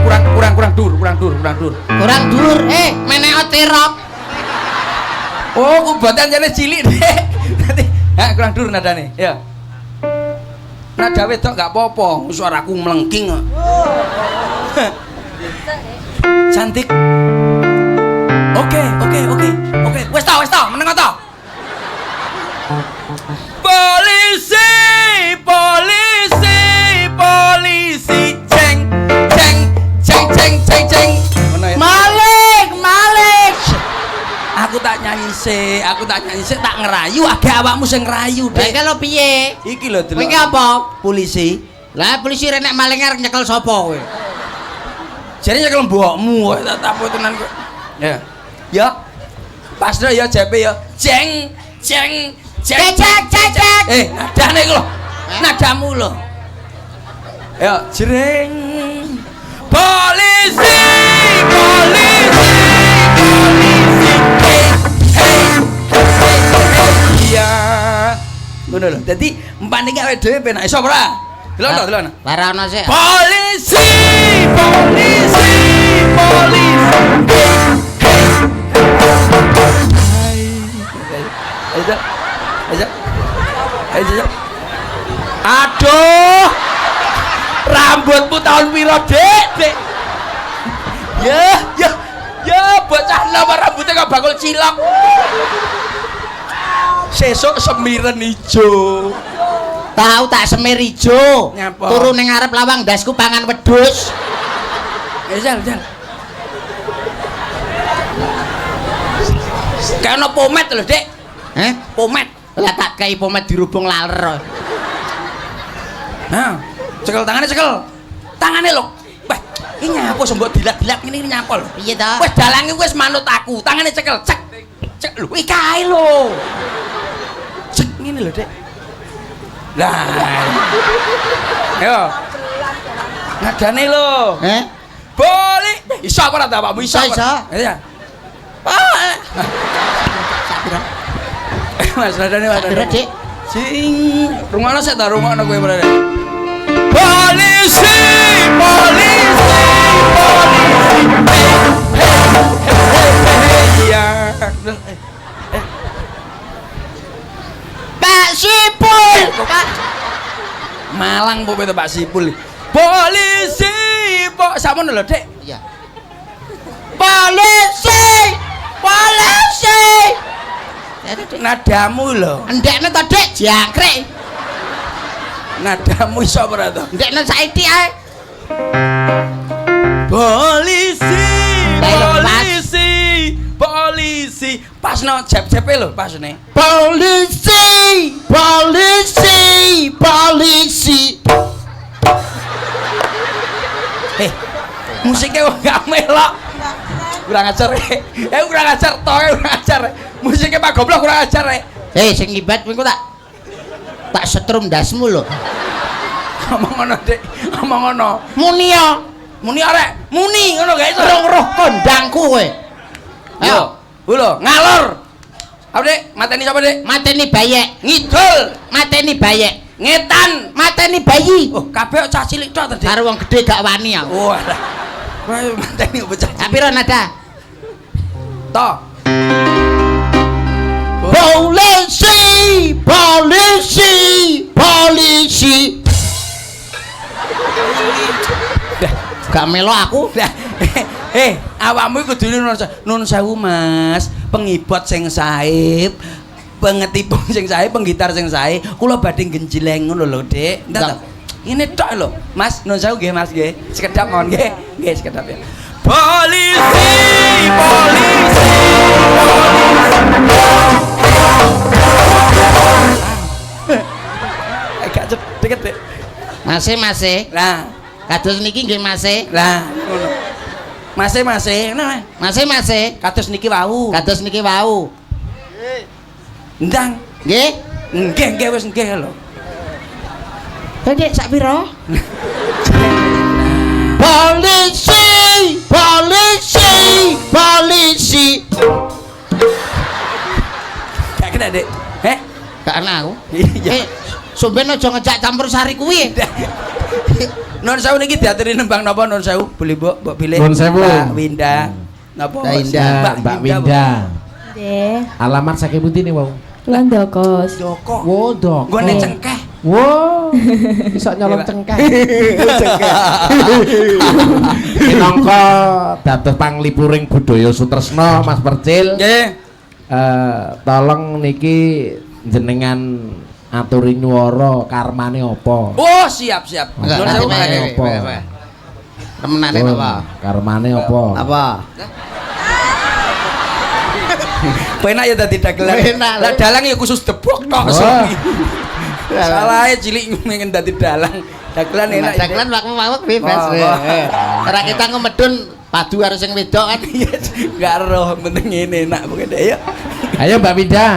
Kurang dur. Kurang dur. Menek otirok. Oh, kubatan jane cilik, Dek. Ha, kurang dur nadane. Ya. Nada wedok gak apa-apa, suaraku melengking kok. Cantik. Oke. Wes tau, meneng to. Polisi, ceng. Ngono ya. Malik. Aku tak nyanyi sik, tak ngerayu agak awakmu sing ngerayu, Lah Dek. iki lho piye? Iki lho delok. Iki apa? Polisi. Lah polisi renek maling arep nyekel sapa kowe? Jare nyekel mbokmu kok tak tapu tenan kok. Ya. Ya. Pasno ya jepe ya. Ceng. Cek. Nadane iku lho. Nadamu lho. Ya, jreng. Polisi. Iya. Ngono lho. Dadi empane iki awake dhewe penak iso ora? Delok. Lara ono sik. Polisi. Ayo. Aduh. Rambutmu tahun piro, Dek? Ya, bocah nomor rambutnya kok bakul cilok. Sesuk semiren ijo. Tahu tak semir ijo. Nyapa? Turu ning ngarep lawang ndasku pangan wedhus. Jal. Kaya pomet lho, Dek. Pomet. Lah tak kei pomet dirubung laler. Nah, cekel tangane lho. Wah, iki nyapa mbok dilak-dilak ngene nyapa lho. Piye to? Wis dalange wis manut aku, tangane cekel, cek lho, iki kae lho. Cek ngene lho, Dek. Lah. Ayo. Nadane lho. Boleh. Iso apa ora bapakmu iso? Iso. Iya. Mas nadane wae. Dik. Sing rungono sik ta rungono kowe berane. Polisi. Iya. Pak Sipul. Malang po itu Pak Sipul. Polisi. Samono lho, Dek. Iya. Polisi. Nadamu lho. Ndekne to, Dik, jangkrik. Nadamu iso ora to? Ndekne saiki ae. Polisi. Pasno jep-jepe lho, pasne. Polisi. Musiknya gak melok. Kurang ajar. Kurang ajar toh, kurang ajar. Musiknya Pak Goblok kurang ajar. Sing ibat kowe tak setrum ndasmu lho. Ngomong ngono, Dik. Ngomong ngono. Muni arek. Muni ngono gak iso. Roh kondangku kowe. Ayo, lho, ngalor. Apa, Dik? Mateni sapa, Dik? mateni bayek. Ngidul. Mateni bayek. Ngetan mateni bayi. oh kabeh cah cilik tok to Dik Karo wong gedhe gak wani aku. oh alah kowe mateni bocah cilik Piro nada? to Polisi, polisi, polisi. Gak melo aku. Awakmu iku kudu nun sewu Mas, pengibot sing sae, pengetipung sing sae, penggitar sing sae, kula badhe genjleng ngono lho, Dik. Entar ngene tok lho. Mas, nun sewu nggih Mas nggih. Sekedap mawon nggih. Nggih sekedap ya. Polisi, polisi. Agak deket, Dik. Masih. Lah, Kados niki nggih masih. lah ngono. Masih, nah. Masih. Kados niki wau. Kados niki wau. Ndang. Nggih. Nggih wis nggih lho. Dek sak piro? Polisi, polisi, polisi. Gak kena, Dik. Heh? Gak ana aku. Iya. Sumben aja ngejak campur sari kuwi. Nun sewu niki diaturi nembang napa nun sewu? Beli Mbok pilih. Nun sewu. Mbak Winda. Napa? Mbak Winda. Mbak Winda. Nggih. Alamat saking pundi nih, Wau? Londoko. Joko. Wo, dok. Nggone cengkeh. Wo. Iso nyolong cengkeh. Minangka dados panglipuring budaya Sutresna Mas Percil. Nggih. Tolong niki jenengan aturi nyuwara karmane apa? Oh, siap. Enggak, Nun nanti sewu. wae. apa? Temenane Pun, apa? Karmane apa? Apa? Penak ya dadi dagelan. Penak, Lah lho. dalang ya khusus debok tok. Oh. Salahe cilik pengen dadi dalang. Dagelan enak. Dagelan wak-wak bebas. Oh, oh. Ora kita ngomedun padu karo sing wedok kan. Enggak roh penting ngene enak pokoke Dek ya. Ayo Mbak Winda.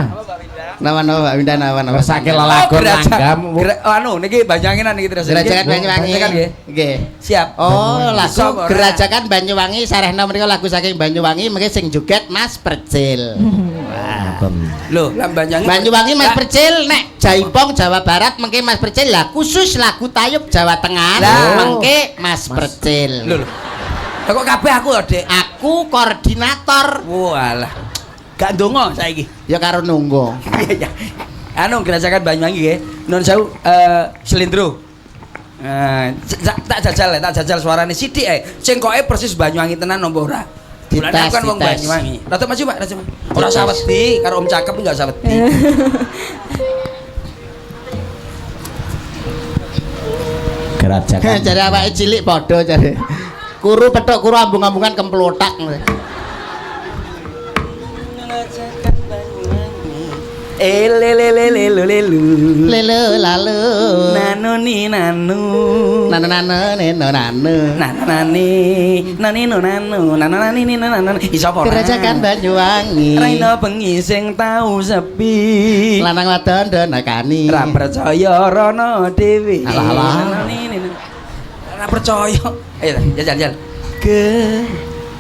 Nama Mbak Winda nama. Resake lelagon langgam. Anu niki Banyanginan niki terus. Gerajakan Banyuwangi. Gerajakan nggih. Nggih. Siap. Oh, Bisa lagu apa ora? Gerajakan Banyuwangi sarehna mriko lagu saking Banyuwangi mengke sing joget Mas Percil. Loh, lah Banyuwangi. Banyuwangi Mas Percil nek Jaipong Jawa Barat mengke Mas Percil lah khusus lagu Tayub Jawa Tengah Lah. mengke Mas Percil. Loh. Lah kok kabeh aku ya, Dek? Aku koordinator. Walah. Gak ndonga saiki. Ya karo nunggu. Iya. Anu Gerajakan Banyuwangi nggih. Nun sewu Slendro. Tak jajal suarane sithik ae. Sing koke persis Banyuwangi tenan napa ora? Mulane aku kan wong Dites. Banyuwangi. Rada maju, Pak, rada maju. Ora usah wedi karo Om Cakep enggak usah wedi. Gerajakan. Jare awake cilik padha jare. Kuru petok kuru ambung-ambungan kemplotak. Lelu. Lelo lalu. Nanu ni nanu. Nana neno nanu. Nani no nanu ni nanu. Iso apa ora? Gerajakan Banyuwangi. Raina bengi sing tau sepi. Lanang wadon donakani. Ra percaya rono dhewe. Alah. Ra percaya. Ayo jajal.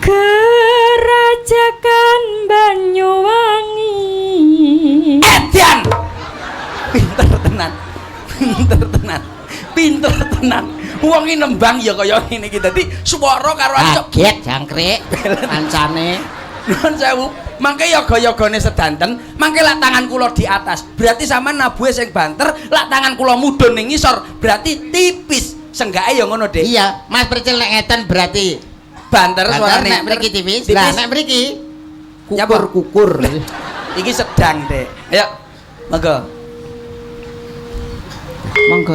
Gerajakan Banyuwangi. Edian. Pinter tenan. Wong iki nembang ya kaya ngene iki dadi swara karo ancok. Kaget jangkrik kancane. Nuwun sewu. Mangke ya gaya-gane sedanten, mangke lak tangan kula di atas. Berarti sampean nabuhe sing banter, lak tangan kula mudhun ning ngisor, berarti tipis. Senggake ya ngono, Dik. Iya, Mas Percil nek ngeten berarti Banter suarane nek mriki tipis. Tipis. Lah nek mriki Nyapa? kukur. Iki sedang, Dek. Ayo. Monggo. Monggo.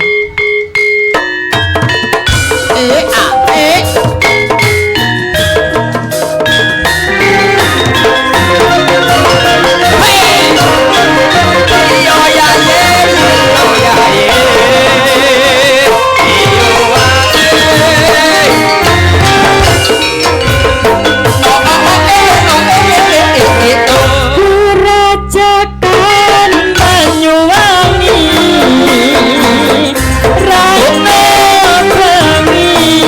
Gerajakan Banyuwangi. Raina bengi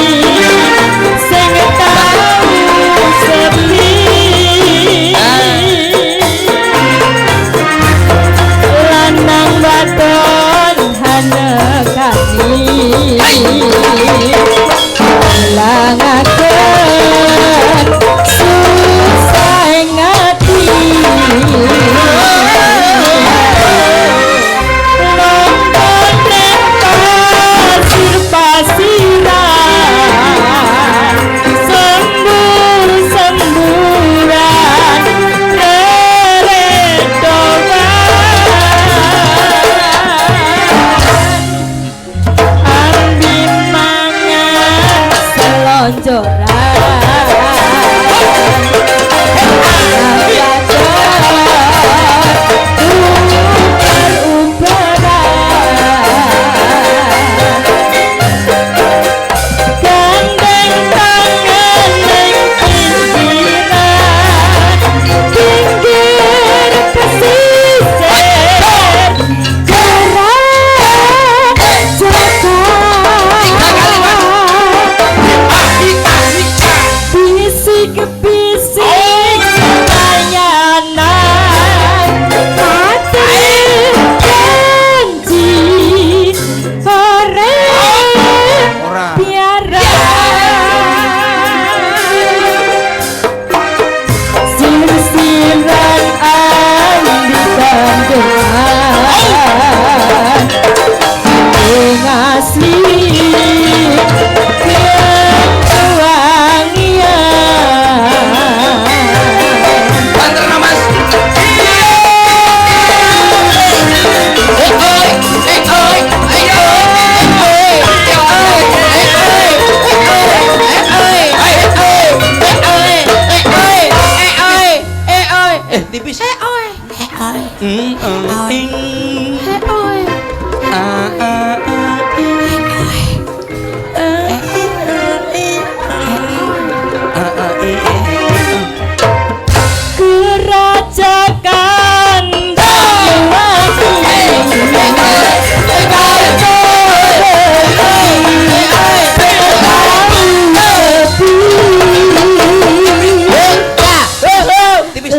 Kerajakan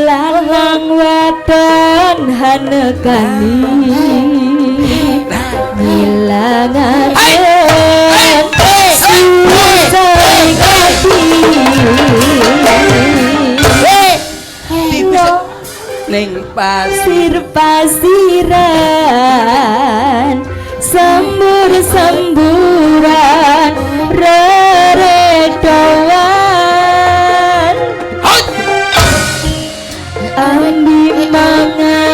Lanang wadon hanekani ngilangaken susah ning pasir-pasiran sembur-semburan reredoan andi mangan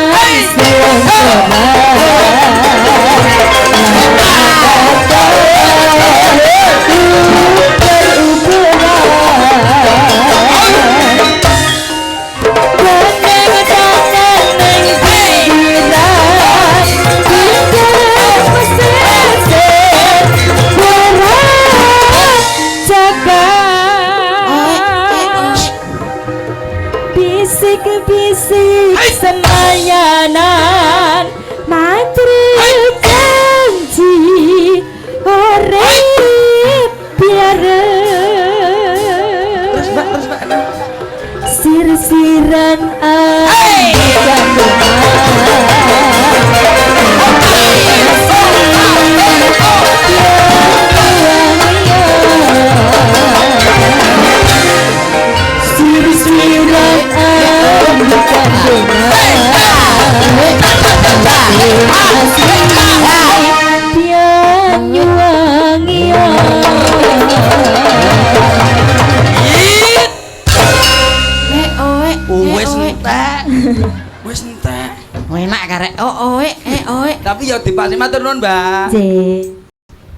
bisik-bisik semayanan matri janji urip biare sir-siran wis entek enak karek tapi ya dipasi matur nuwun Mbak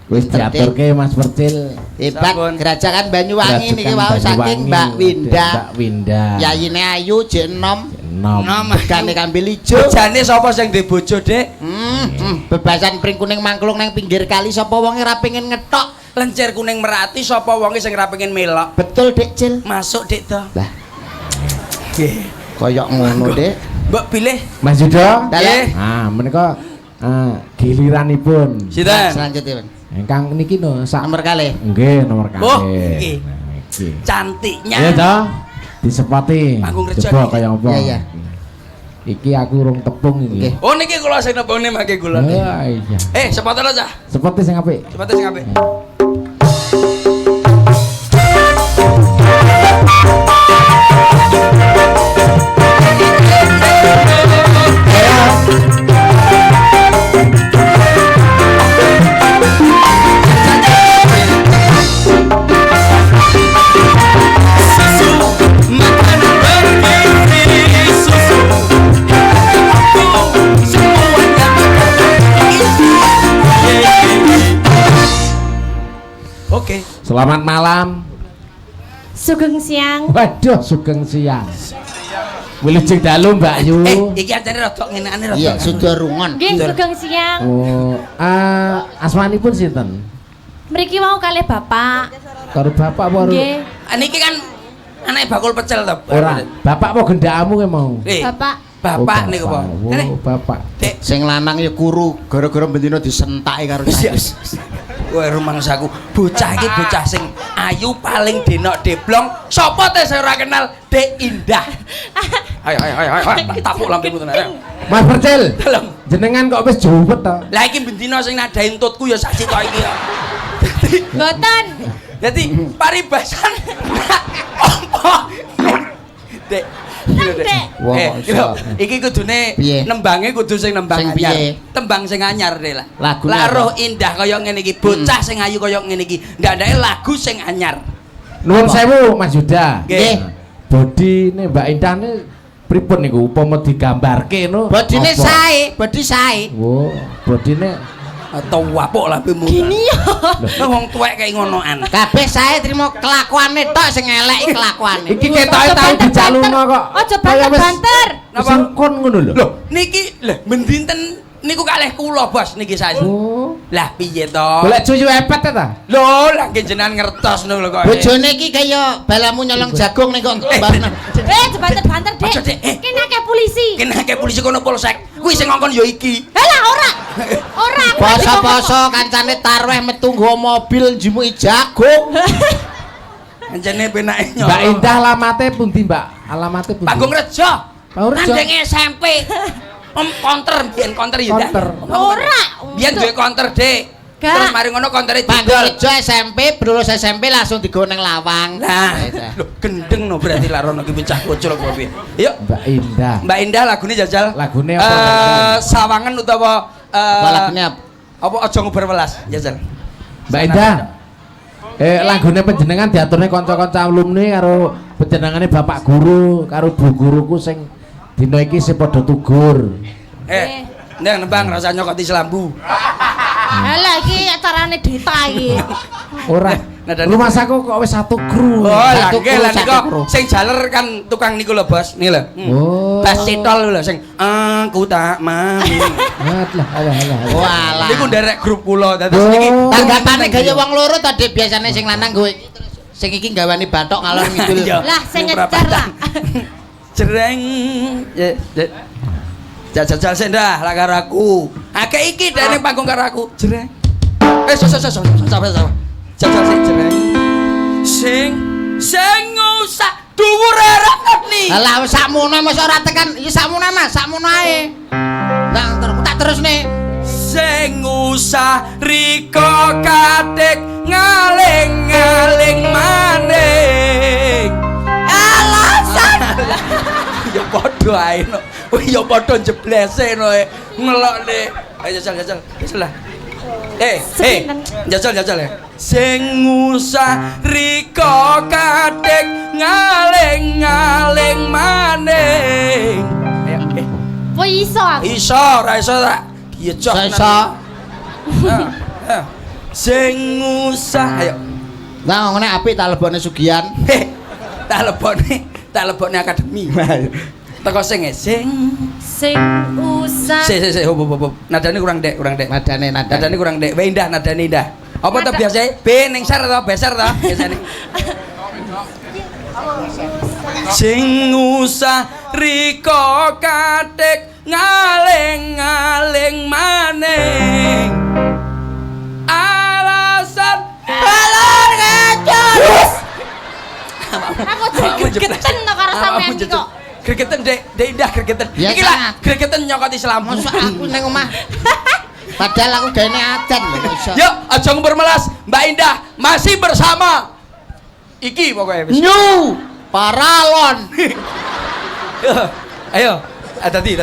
Wis diaturke Mas Percil. Hebat Gerajakan Banyuwangi niki wau saking Mbak Winda. Mbak Winda. Yayine ayu jek enom. Nom Begane kambil ijo. Bojane sapa sing duwe bojo, Dik? Bebasan pring kuning mangklung nang pinggir kali sapa wonge ra pengen ngetok. Lencir kuning merati sapa wonge sing ra pengen melok. Betul, Dik Cil. Masuk, Dik to. Lah. Nggih. Koyok ngono, Dik. Mbok pilih. Mas Yuda. Nggih. Ah, menika giliranipun. Sinten? Selanjutnya, Ingkang niki no sak nomor kali. Nggih, nomor kali. Oh, nggih. Nah, iki. Cantiknya. Iya toh? Disepati. Panggung kerja Coba niki. kaya apa? Iya, iya. Iki aku urung tepung iki. Nggih. Oh niki kula sing nebone mangke kula. Ah, iya. Sepatu aja. Seperti sing apik. Sepatu sing apik. Oke. Selamat malam. Sugeng siang. Waduh, sugeng siang. Wilujeng dalu Mbak Yu. Iki ancane rada ngenekane rada. Iya, sudah rungon. Nggih, sugeng siang. Oh, asmanipun sinten? Mriki mau kalih Bapak. Karo bapak apa karo? Nggih, Niki kan anake bakul pecel to. Ora, bapak apa gendakmu ki mau? Bapak. Bapak niku apa? Oh, bapak. Dek, Sing lanang ya kuru gara-gara bendina disentaki karo cah. kowe rumangsaku, bocah iki bocah sing ayu paling denok deblong. Sopo teh saya ora kenal? Dek Indah. Ayo tapuk lampirmu tenan. Mas Percil. Dalem. Jenengan kok wis juwet to? Lah iki bendina sing nadain tutku ya sak sitok iki ya. Mboten. Dadi paribasan. Apa? Dek. Dek. Wah, Iki kudune Piye? nembange kudu sing nembang Sing anyar. piye? Tembang sing anyar deh lah. Lagune Lah apa? roh indah kaya ngene iki, bocah sing ayu kaya ngene iki. Ndandake lagu sing anyar. Nuwun sewu Mas Yuda. Nggih. Bodine Mbak Indah ne pripun niku upama digambarke no? Bodine apa? sae, bodi sae. Oh, bodine Atau wapuk lah pimu. Gini ya. Lah wong tuwek kayak ngonoan. Kabeh sae trimo kelakuane tok sing elek kelakuane. Iki ketoke tau dijalukno kok. Aja banter-banter. Napa kon ngono lho. Lho, niki lho mendinten niku kalih kula, Bos, niki sae. Oh. Lah piye to? Golek cucu epet ta? Lho, lah nggih jenengan ngertos ngono lho kok. Bojone iki kaya balamu nyolong jagung ning kok mbahna. Banter-banter, Dek. Aja, Dek. Kene akeh polisi. Kene akeh polisi kono polsek. Kuwi sing ngongkon ya iki. Halah ora. Ora. aku nanti Poso-poso kancane tarweh metu nggo mobil jimuki jagung. Anjene penake nyolong. Mbak Indah alamate pundi, Mbak? Alamate pundi? Panggung Rejo. Panggung Rejo. Nandeng SMP. Konter, biyen konter ya. Konter. Ora. Biyen duwe konter, Dik. Gak. Terus mari ngono kontere Panggung didol. Rejo SMP, lulus SMP langsung digo ning lawang. Nah, lho gendeng no berarti larono ki pecah kocol kok piye. Yuk, Mbak Indah. Mbak Indah lagune jajal. Lagune apa? Sawangan utawa Lagune apa? apa aja ngubar welas jajal. Mbak Indah. Lagune panjenengan diaturne kanca-kanca alumni karo panjenengane bapak guru karo bu guruku sing dina iki sing padha tugur. Ndang nembang rasa nyokoti selambu. Halah iki acarane Deta iki. Ora. Rumah saku kok wis satu kru. Oh, lah Satu nggih kru, lah satu niku kru. sing jaler kan tukang niku lho, Bos. Nih lho. Oh. Bas citol lho sing aku tak mau. Lah, alah. Walah. Niku nderek grup kula dados Oh. niki Tanggapane gaya wong loro to, Dik. Biasane sing lanang nggo iki terus sing iki gawani bathok ngalor ngidul. Iya. Lah sing ngejar lah. Jereng. Jajal sik ndah lah karo aku. Akeh iki dene panggung karo aku. Jereng. Sabar. Jajal sik jereng. Sing usah dhuwur rekni. Lah wis sakmono mesti ora tekan. Ya sakmono Mas, sakmono ae. Tak terusne. Sing usah riko katik ngaling-ngaling maning. Alasan. Ya padha ae no. Ya padha jeblese no ngelokne. Ayo jajal lah. Jajal ya. Sing usah riko katik ngaling-ngaling maning. Ayo, Woi iso aku. Iso, ora iso tak? Iya, Cok. Iso. Sing usah, ayo. Lah ngene apik tak lebokne Sugihan. Tak lebokne akademi. Teko sing sing usah. Sik, hop. Nadane kurang dek. Nadane kurang dek. Wae indah, nadane indah. Apa to biasae? B ning ser to, beser to biasane. Sing usah riko katik ngaling-ngaling maning. Alasan balon ngajur. Aku gregeten to karo sampean iki kok. Gregeten Dek Indah gregeten. Ya, Iki lah gregeten nyokoti selambu. Mosok aku ning omah. Padahal aku gaene adan lho iso. Yuk, aja bermelas. Mbak Indah masih bersama iki pokoknya. New Paralon. Ayo, tadi.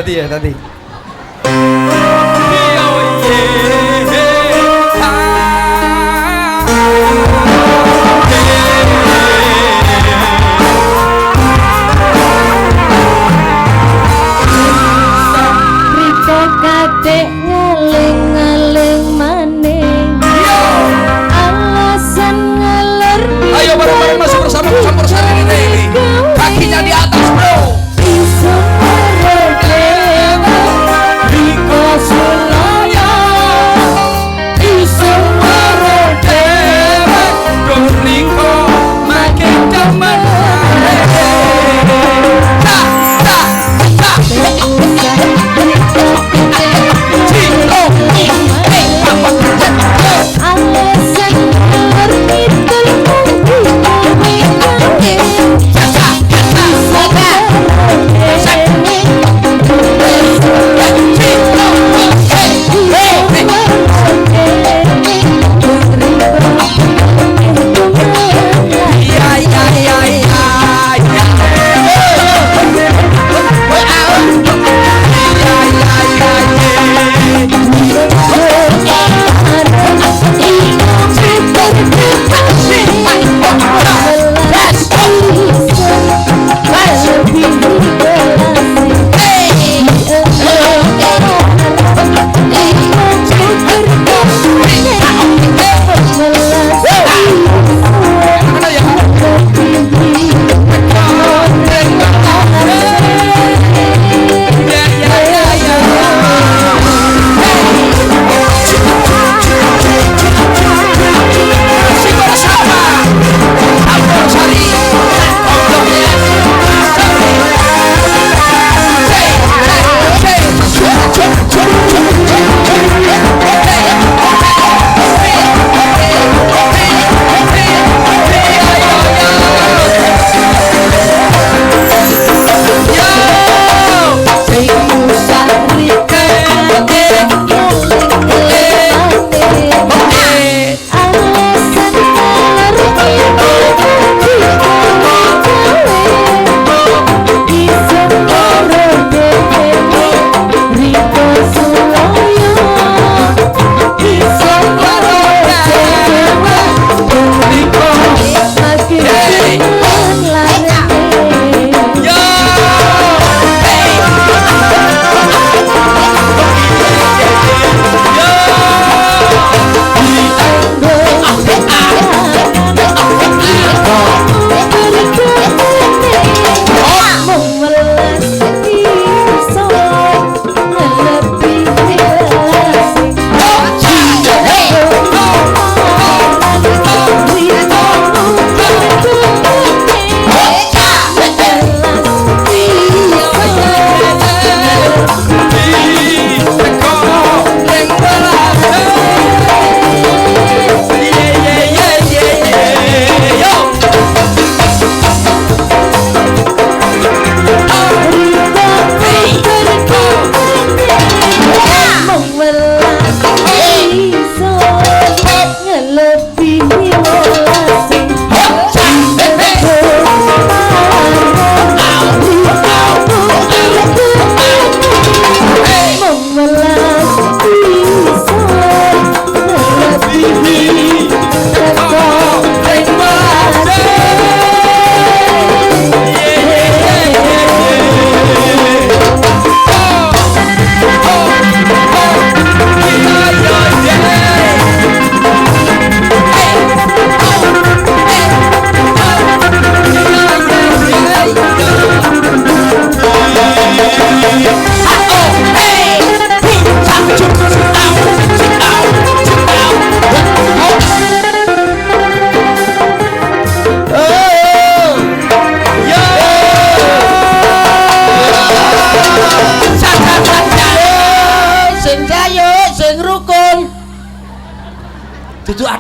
Riko kadek ngaling-ngaling maning. Alasan ngalor. Ayo bareng-bareng masih bersama campur sari ini. Kakinya di atas, bro. Iso meredewa Riko Sulaya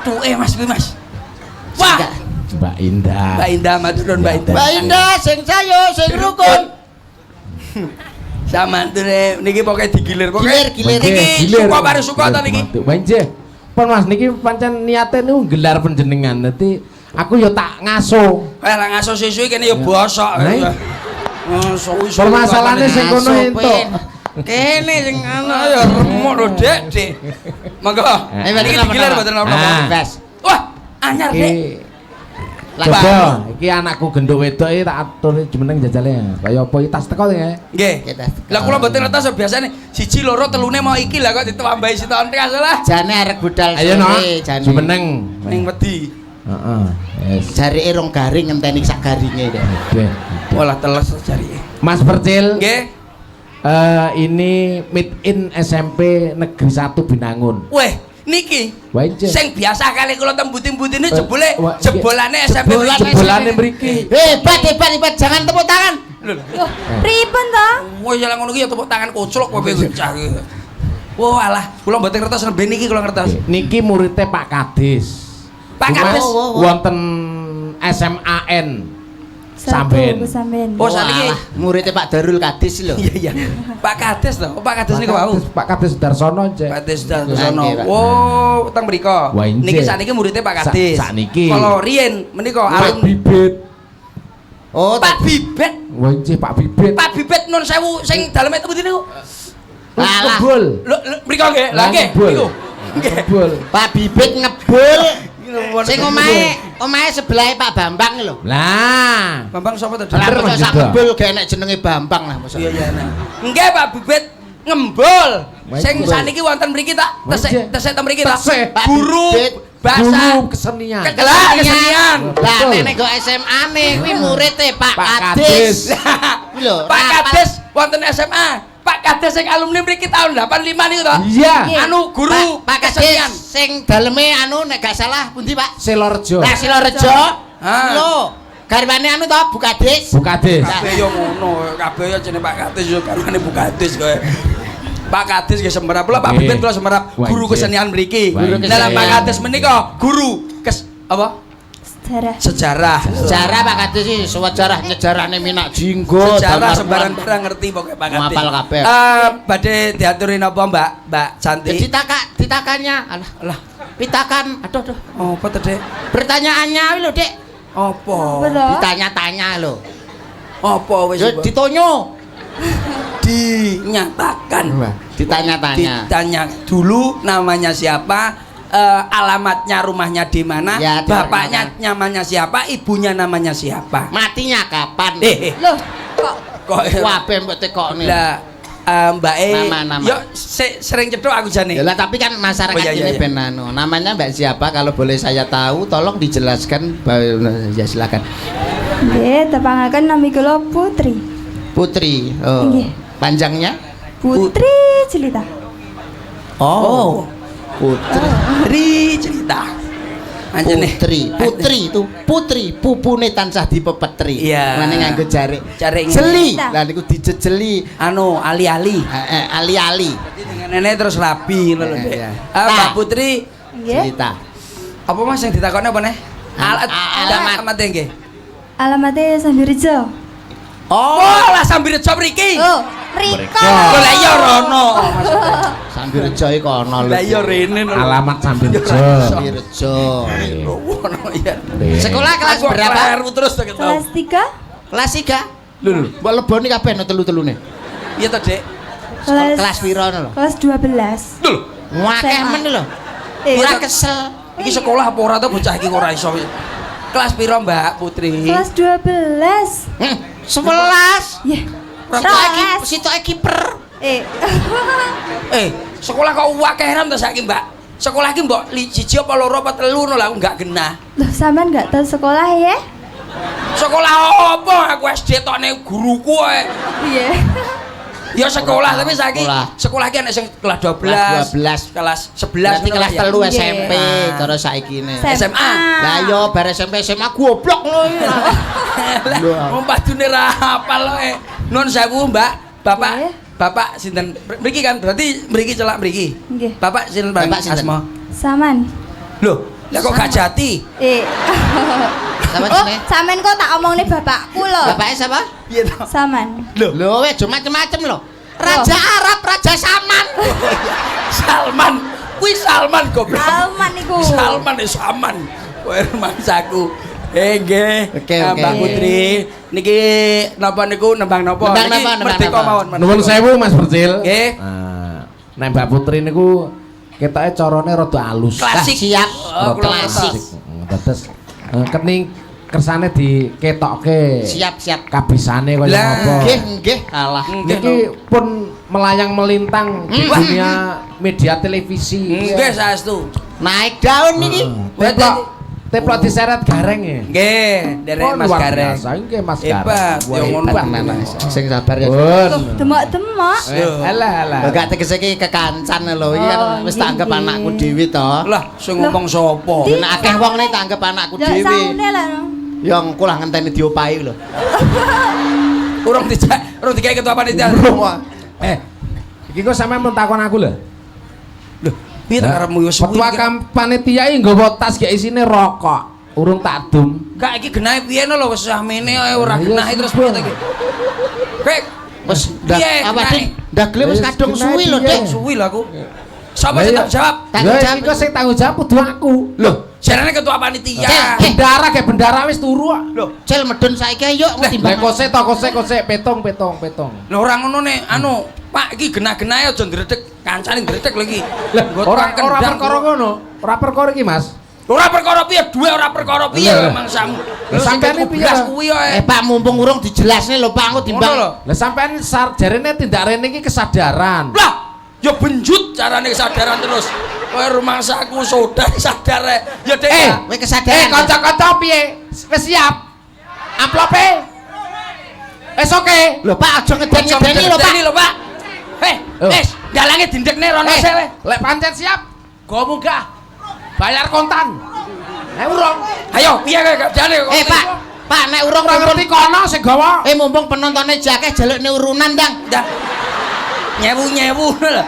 Watuke Mas kuwi Mas. Wah, Mbak Indah. Mbak Indah matur nuwun Mbak Indah. Mbak Indah sing sayo sing rukun. Samantune niki pokoke digilir pokoke. Gilir. Niki suka bare suka ta niki. Wanje. Pun Mas niki pancen niate niku gelar panjenengan. Dadi aku ya tak ngaso. Lah ngaso sesuk kene ya bosok. Permasalahane sing kono entuk. Kene sing ana ya remuk lho Dek. Monggo. Niki digilir mboten napa-napa. Bes. Wah, anyar Dek. Coba, iki anakku gendho wedok iki tak atur jumeneng jajale. Kaya apa iki tas teko ya? Nggih. Lah kula mboten ngertos biasane 1 2 3 4 mau iki lah kok ditambahi sitok nek salah. Jane arek budal Ayo no, jane. jumeneng. Ning wedi. Heeh. Yes. Jarike rong garing ngenteni sak garinge Dek. Oke. Walah teles jarike. Mas Percil. Nggih. Ini meet in SMP Negeri 1 Binangun. Weh, niki Wanje. sing biasa kali kula tembutin-butine Wah, jebolane SMP Jebolane mriki. Hebat, jangan tepuk tangan. Lho. Yo, pripun to? Wah, ya ngono ki ya tepuk tangan koclok kowe bocah iki. Wah, alah, kula mboten ngertos nembe niki kula ngertos. Niki muridnya Pak Kadis. Pak Cuma Kadis wonten SMAN Samben. Oh, saniki muridnya Pak Darul Kadis lho. iya. Pak Kades lho. Pak Kades niku wau. Pak Kadis Darsono, Cek. Pak Kades Darsono. Nggih, Pak. Oh, teng mriko. Wah, injih. Niki saniki muridnya Pak Kades. Sakniki. Kalau riyen menika Pak Bibit. Oh, Pak Bibet. Wanje Pak Bibit. Pak Bibet nun sewu sing daleme tembuti niku. Alah. Ngebul. Lho, mriko nggih. Lah nggih niku. Nggih. Ngebul. Pak Bibit ngebul. Sing omahe sebelahe Pak Bambang lho. Lah. Bambang sapa to? Lah Bener, kok sak juga. ngebul gak enek jenenge Bambang lah mosok. Iya. Nggih Pak Bibet ngembul. Sing Ngembul. saniki wonten mriki tak? Wajah. Tesih teng mriki tak? Tesih. Pak Guru Bibit. bahasa Guru kesenian. kesenian. Lah Betul. nek go SMA-ne kuwi muridé Pak Pak Kadis. Kadis. Lho, Pak Kades wonten SMA. Pak Kades sing alumni mriki tahun 85 niku to? Iya. Anu guru Pak kesenian. Kadis sing daleme anu nek gak salah pundi Pak? Selorjo. Lah Silorejo. Ah. Lho, garwane anu to Bu Kadis. Bu Kadis. Kabeh yo ngono, kabeh yo jenenge Pak Kades yo karwane Bu Kades kowe. Pak Kades nggih semerap, kula Pak Nggih. Bibit kula semerap Wah, guru nggih. kesenian mriki. Wah, nggih. Dalam Pak Kades menika guru apa? Sejarah. Sejarah. Sejarah Pak Kadis iki sejarahne Minak Jinggo. Sejarah sembarang-barang ngerti pokoke Pak Kades. Ngapal kabeh. Badhe diaturi napa Mbak Cantik? Ditakannya alah pitakan aduh Apa to, Dek? pertanyaannya lho Dek Apa? Betul. ditanya-tanya lho Apa wis? yo ditonyo Dinyatakan. ditanya-tanya Ditanya dulu namanya siapa, alamatnya rumahnya di mana, Ya, bapaknya namanya siapa, ibunya namanya siapa. matinya kapan Loh, kok Kok wabe mbok tekokne lah Mbak Nama. Yo sering cedok aku jane. ya lah tapi kan masyarakat Oh, iya, ini iya. ben anu namanya Mbak siapa kalau boleh saya tahu tolong dijelaskan ya silakan nggih tepangaken nami kula Putri. Putri oh Nggih. panjangnya Putri Jelita. Oh. Putri Cerita. Anjene. Putri itu putri pupune tansah dipepetri Iya. mane nganggo jarik Jarik jeli ngene. lah niku dijejeli Anu ali-ali. ali-ali Jadi dengan nenek terus rapi ngono lho, Dek. Iya. Mbak Nah. Putri, Nggih. cerita apa Mas yang ditakoni apa neh? Alamat. Alamat nggih. Alamatnya Sambirejo. Oh, lah Sambirejo mriki. Oh, mriko. Kok lah iya rono. Sambirejo iki kono lho Lah iya rene lho. Alamat Sambirejo. Sambirejo Rono ya. sekolah kelas Aku berapa kleru terus tak ketau. Kelas 3. kelas 3 lho mbok leboni kabeh no telu-telune Iya to, Dek. kelas piro lho Kelas 12. Lho, ngakeh SMA. men lho Eh, ora kesel iki sekolah apa ora to bocah iki ora iso. Kelas piro, Mbak Putri? kelas 12. 11 Ya. sitoke kiper Sekolah kok akeh ram to saiki, Mbak? Sekolah iki mbok siji apa loro apa telu ngono lah aku enggak genah. Loh, sampean enggak tahu sekolah ya? Sekolah apa? Aku SD tok nek guruku ae. Iya. Ya sekolah tapi saiki Sekolah. sekolah iki ana sing kelas 12, Kelas 12. kelas 11 berarti ngono kelas lah ya. 3 Iya. SMP terus saiki ne SMA. lah yo bar SMP SMA goblok lho Lah, wong padune ra hafal ae. Nun sewu, Mbak. Bapak, Nggih. Bapak sinten? Mriki kan berarti mriki celak mriki. Nggih. Bapak sinten, Bang Bapak sinten? Asma? Saman. Loh, Lah kok gak jati? Sama Oh, sampean kok tak omongne bapakku lho. Bapaknya siapa? Piye to? Saman. Lho, weh, macem-macem lho. Raja Arab, Raja Saman. Salman. Kuwi Salman goblok. Salman iku. Salman Saman. Kowe rumangsaku. Nggih. Oke, Mbak oke. Putri, niki napa niku nembang napa? Nembang Niki napa, nembang merdeka napa? mawon. Nuwun sewu Mas Bercil. Nggih. Nek Mbak Putri niku ketoke carane rada alus. Klasik. siap. Oh, Klasik. Tetes kening kersane diketokke. Siap. Kabisane kaya Lah, apa. Nggih. Alah. Niki pun melayang melintang di dunia media televisi. Nggih saestu. Naik daun niki. Teplok diseret gareng ya. Nggih, derek Mas Gareng. Nggih Mas Hebat, Gareng. ya ngono Hebat, sing sabar ya. Demak-demak. Alah. Gak tegese iki kekancan lho. Iki kan Oh, wis tak anggap nggih. anakku dhewe to. Lah, sing ngomong sapa? Nek akeh wong nek tak anggap anakku Ya dhewe. saune lah. Ya engko lah ngenteni diopahi lho. Urung digawe ketua panitia. Iki kok sampean mun takon aku lho. Lho, piye ta karepmu wis suwi Ketua iki? panitia iki nggawa tas gak isine rokok. Urung tak dum. Gak iki genahe piye no lho wis samene ae ora Iya, genahe terus piye ta iki? Kowe Wis piye apa genahe? Dik? Dagle wis Wis kadung genahe suwi lho, piye? Dik. Suwi lho aku. Sapa Lah sing iya. tak jawab? Tanggung Lah jawab. iki kok sing tanggung jawab kudu aku. Loh, jarane ketua panitia. Bendara kayak bendara wis turu kok. Lho, Cel medun saiki ayo Lah timbang. kosek petong. lho ora ngono nek anu, Pak iki genah-genah aja ndredeg, kancane ndredeg lho iki. Lah Nggo ora tukang kendang. perkara ngono. Ora perkara iki, Mas. Ora perkara piye, duwe ora perkara piye Lah. mangsamu. Lah, sampeyan piye? kuwi ae. Pak mumpung urung dijelasne lho Pak, engko Ngono lho. timbang. Lah sampean jarene tindak rene iki kesadaran. Lah, ya benjut carane kesadaran terus. Kowe rumangsaku sodah sadar ae. Ya Dek. Kowe kesadaran. Kanca-kanca piye? Wis siap? Amplope? Oke. Lho Pak aja ngeden-ngedeni lho Pak. Ini lho, Pak. Oh. Dalange dindekne rono sik we. Lek pancen siap, go munggah. Bayar kontan. Urung. Ayo, piye kowe kerjane kok? Pak nek urung Ora ngerti kono sing gawa. mumpung penontonnya jakeh jalukne urunan Dang. Dah. Nyewu-nyewu lho.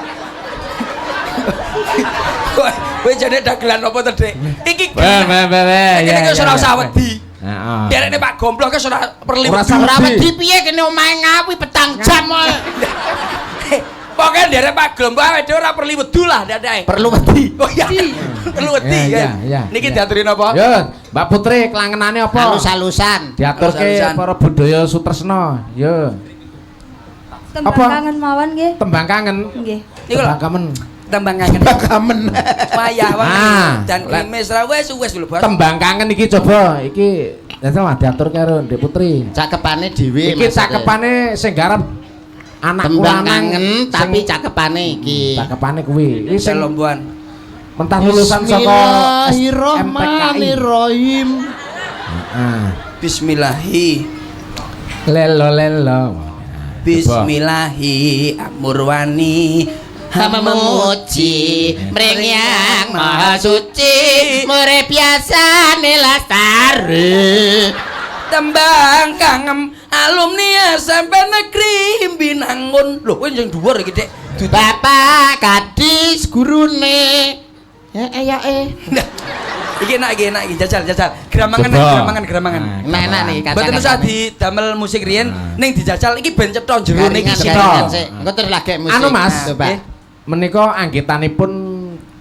Kowe jane dagelan apa to, Dik? Iki. Iki wis ora usah wedi. Heeh. Derekne Pak Gombloh ke ora perlu. Ora wedi piye kene omahe ngawi petang jam kok. Pokoke derek Pak Gombloh awake dhewe ora perlu wedu lah dadae. Perlu wedi. Oh iya. Perlu wedi Iya, kan. iya. Niki diaturin apa? Yo, Mbak Putri kelangenane apa? Halus-halusan. Diaturke Halus-halusan. para budaya Sutresna. Yo. Tembang Apa? kangen mawon nggih. Tembang kangen. Nggih. Iku lho. Tembang kangen. Tembang kangen. Bagamen. Wayah wae. Ah, Dan lek- klimis ra wis lho, Bos. Tembang kangen iki coba iki Dadi diatur karo Ndek Putri. Cakepane dhewe. Iki cakepane sing garap anakku tembang lanang kangen tapi sing- cakepane iki. cakepane kuwi. Iki sing lomboan. mentah lulusan saka Bismillahirrahmanirrahim. Ah, Bismillahi. lelo. Bismillahi amurwani Hamba memuji Meringyang maha suci Murid biasa lestari tembang kangem alumni SMP negeri Binangun. Lho, kowe sing dhuwur iki, Dik. Bapak kadis gurune ya Iki enak iki jajal. Gramangan Enak nih Mboten usah didamel musik riyen ning dijajal iki ben cetha jero niki garingan sik. Engko terus lagi musik. Anu Mas, Lho, Pak. menika anggitanipun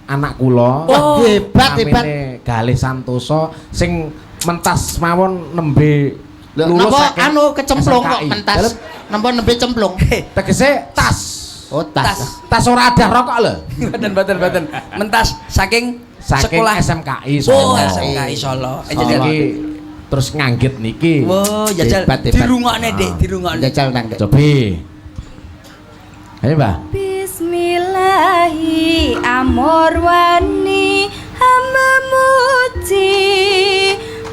anak kula. Oh, hebat. Namine Galih Santoso sing mentas mawon nembe lulus Napa saking anu kecemplung kok SMKI. mentas. Napa nembe cemplung? Tegese tas. Oh, tas. Tas ora ada rokok lho. Mboten. Mentas saking sekolah SMKI Oh, Solo. SMKI Solo. Iki terus nganggit niki. Wow, jajal Hebat. dirungokne, Dik, dirungokne. Jajal nang Dek. Cobi. Ayo, Mbah. Bismillahi amorwani hamba muji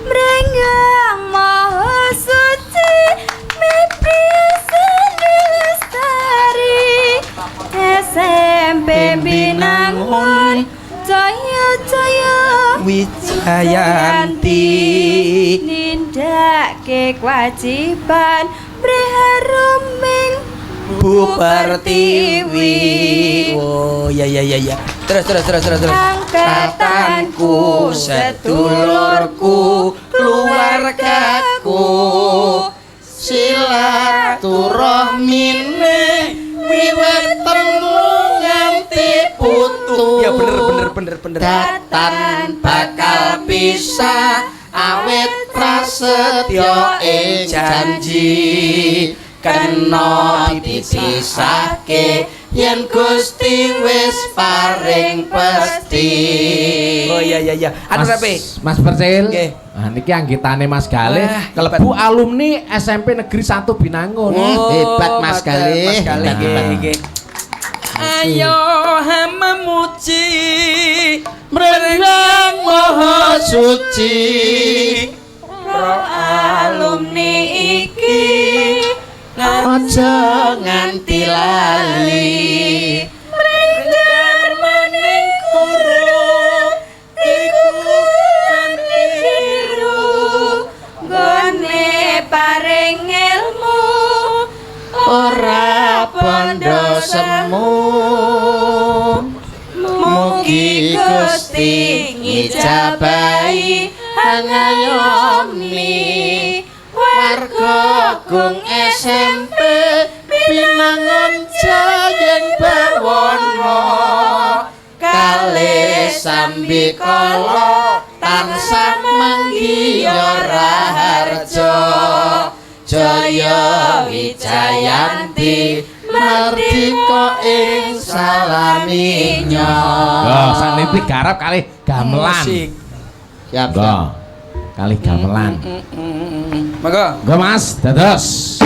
Mrenggang maha suci Miprisan lestari SMP Binangun Jaya Wijayanti Nindake kewajiban Preharuming Bu Pertiwi. Oh ya. Terus. Angkatanku, sedulurku, keluargaku, silaturahmine wiwit temu nganti putu. Ya bener. Datan bakal pisah awit prasetya ing janji kena dipisahke yen Gusti wis paring pesti. Oh iya. Anu rapi. Mas Percil. Nggih. Nah niki anggitane Mas Galih kelebu alumni SMP Negeri 1 Binangun. Hebat Mas Galih. Mas Galih nggih. Ayo memuji mrene Maha Suci Pro alumni iki aja nganti lali mringgar maning guru iku biru gone paring ilmu ora pondo semu mugi Gusti ngijabahi hangayomi warga gung SMP Binangun Jayan Bawana kalih sambikala tansah manggiya raharja Jaya Wijayanti mardika ing salaminya. Loh, saniki garap kalih gamelan. Siap. Kalih gamelan. Monggo. Nggo Mas, dados.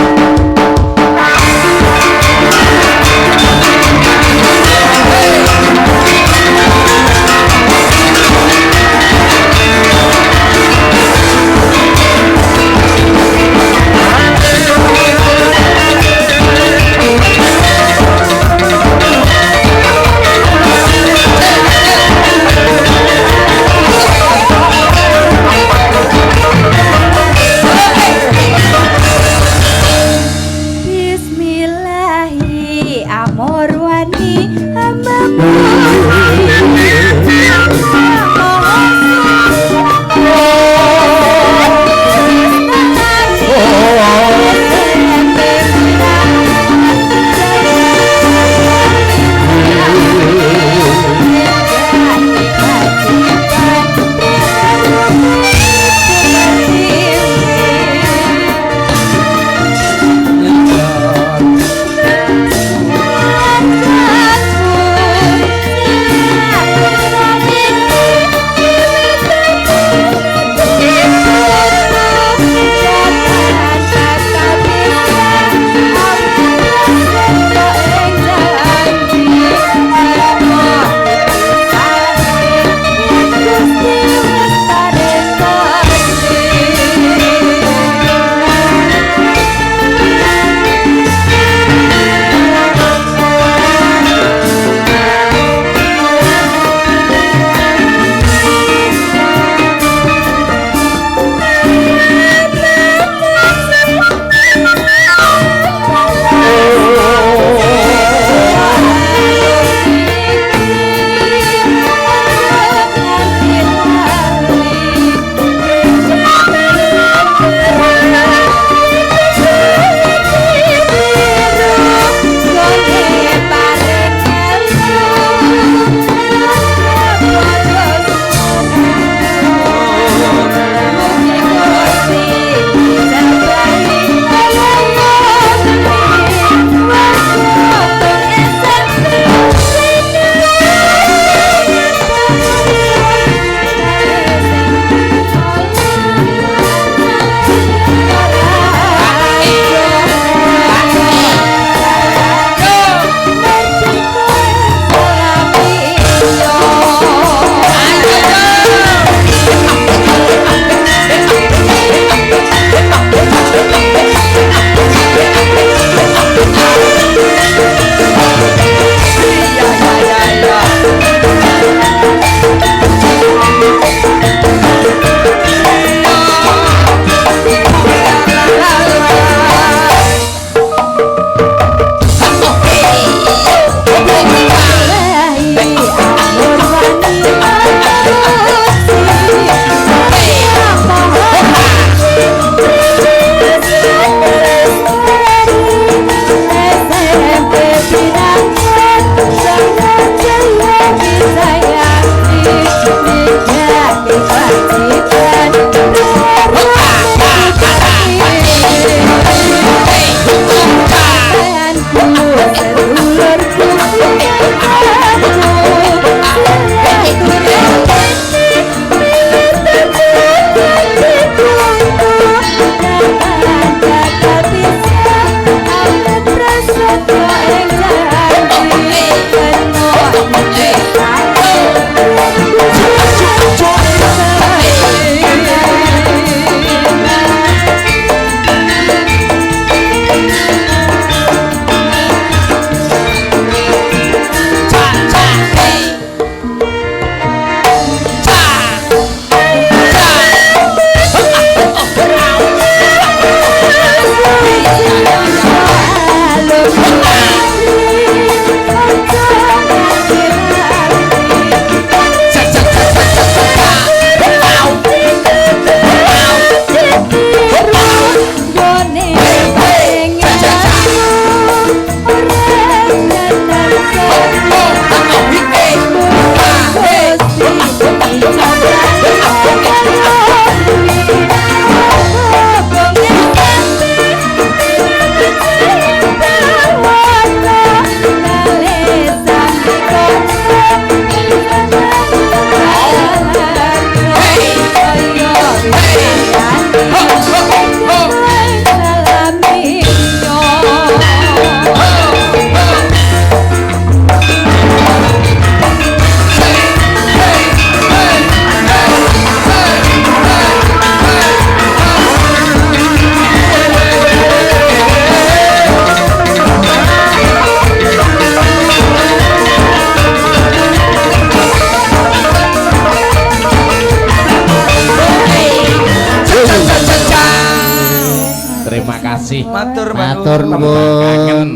kasih. Matur Matur Tembang nuwun. kangen.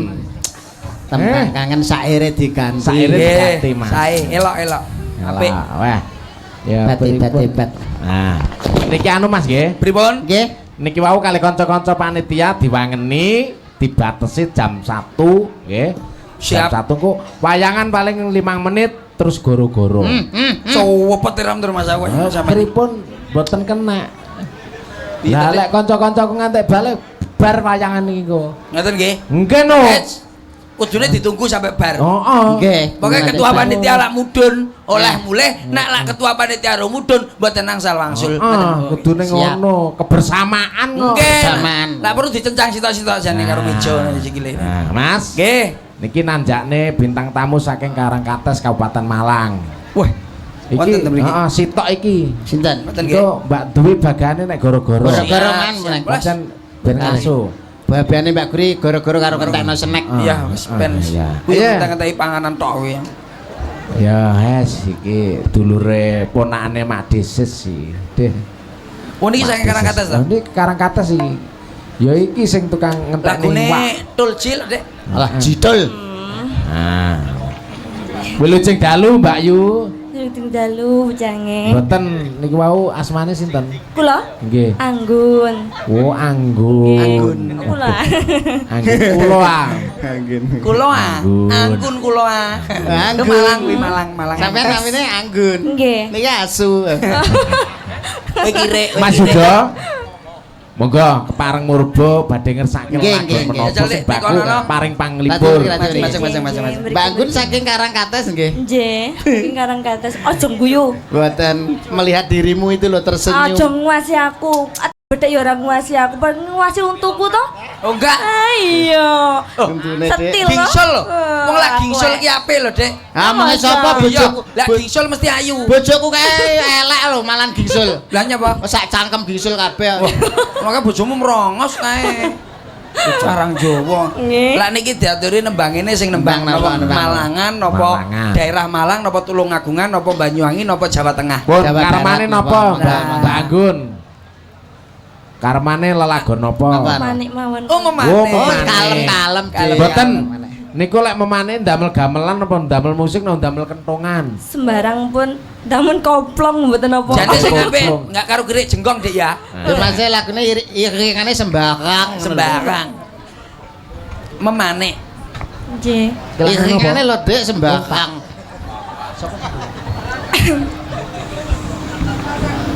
Tembang kangen saire diganti. Saire diganti, Mas. Sae elok-elok. Apik. Alah, wah. Ya Hebat. Nah, niki anu Mas nggih. Pripun? Nggih. Niki wau kali kanca-kanca panitia diwangeni dibatasi jam 1 nggih. Jam Siap. 1 kok wayangan paling 5 menit terus goro-goro. Cowopet tiram tur Mas aku sampean. Pripun boten kena. Piye, Lah Dik? lek kanca-kanca ku ngantek balik bar wayangan iki kok. Ngoten nggih. Nggih no. Kudune ditunggu sampai bar. Heeh. Nggih. Pokoknya ketua panitia lak mudun oleh mulai nak lak ketua panitia ro mudun mboten nangsal wangsul. Kudune Siap. ngono, kebersamaan kok. Nggih. Kebersamaan. Lah perlu dicencang sitok-sitok jane karo meja sikile. Nah, Mas. Nggih. Niki nanjakne bintang tamu saking Karangkates Kabupaten Malang. Wah. Wonten Iki ten mriki. heeh, sitok iki. Sinten? Wonten nggih. Itu Mbak Dwi bagane nek goro-goro. Goro-goro Siap, man, siap. mulai. Pancen ben ngaso. Babiane Mbak Guri goro-goro karo kentekno snack. Iya, wis ben. Iya. Kuwi Iya. ngenteni panganan tok kuwi. Ya, hes iki dulure ponakane Mak Desis sih. Deh. Oh niki saking Karangkates to. Ini Karangkates iki. Ya iki sing tukang ngentekne Lagune iwak. Tulcil, Dek. Alah, jidul. Nah. Wilujeng dalu Mbak Yu. Ting dalu jange. Mboten niku wau asmane sinten? Kula Nggih. Anggun. Oh, Anggun. Kula. Anggun kula. Kulo ah. Anggun. Anggun kulo ah. Anggun. Ke Malang kuwi Malang. Sampeyan namine Anggun. Nggih. Niki asu. Kowe kirek. Mas Yuda. Monggo kepareng murba badhe ngersake Nggih, lagu nggih, menapa nggih. sing baku Dikono. paring Laturi, panglipur. laturi. Macam-macam. Mbak Anggun saking Karangkates nggih. Nggih. Ing Karangkates. Aja guyu. Buatan melihat dirimu itu loh Aja tersenyum. nguasi aku. Bedek ya ora nguasi aku, bar nguasi untukku to. Oh enggak. Ah iya. Untune, Dek. Setil loh. Gingsel lho. Wong lak Aku, gingsel iki apik lho, Dek. Ah, mengke sapa Iya, bojoku? lak gingsel mesti ayu. Bojoku kae elek lho malan gingsul. Lah nyapa? Sak cangkem gingsul kabeh. Maka bojomu merongos kae. Carang Jawa. Nggih. Lah niki diaturi nembangene sing nembang Nembang napa napa? Malangan napa Malangan. daerah Malang napa Tulungagungan napa Banyuwangi napa Jawa Tengah. Pun Jawa karmane Barat, napa, napa? Mbak Anggun? Karmane lelagon napa? Apa? Manik mawon. Oh memane. Oh, Oh, memane. kalem-kalem Kalem. Mboten niku lek memane ndamel gamelan apa ndamel musik napa ndamel kentongan? Sembarang pun namun koplong mboten apa. Jane sing Oh, apik oh. enggak karo gerik jenggong Dik ya. Terus Mas lagune iringane sembarang. Sembarang. Memane. Nggih. Iringane lho Dek sembarang.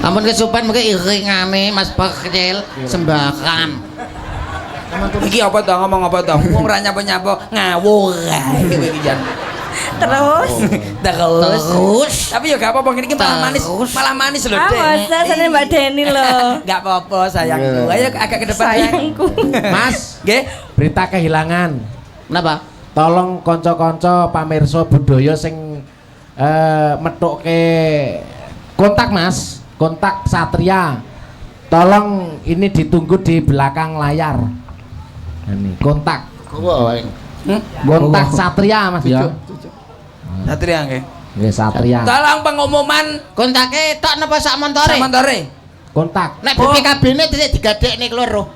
Ampun kesupan mengke iringane Mas Bakil sembarang. Iki apa to ngomong apa to? Wong ora nyapa-nyapa ngawur ae kowe iki jan. Terus Terus. Tapi ya gak apa-apa ngene iki malah manis lho, Dek. masa sana Mbak Deni loh. Gak apa-apa sayangku. Ayo agak ke depan. Sayangku. Mas, Nggih. berita kehilangan. Kenapa? Tolong konco-konco pamirsa budaya sing metuke kontak Mas, kontak Satria. Tolong ini ditunggu di belakang layar. Ini kontak. Kontak Satria Mas ya. Satria nggih. Nggih Satria. Tolong pengumuman Kontake tok napa sak montore? Samantore. Kontak. Nek BPKB-ne dhisik digadekne keloro.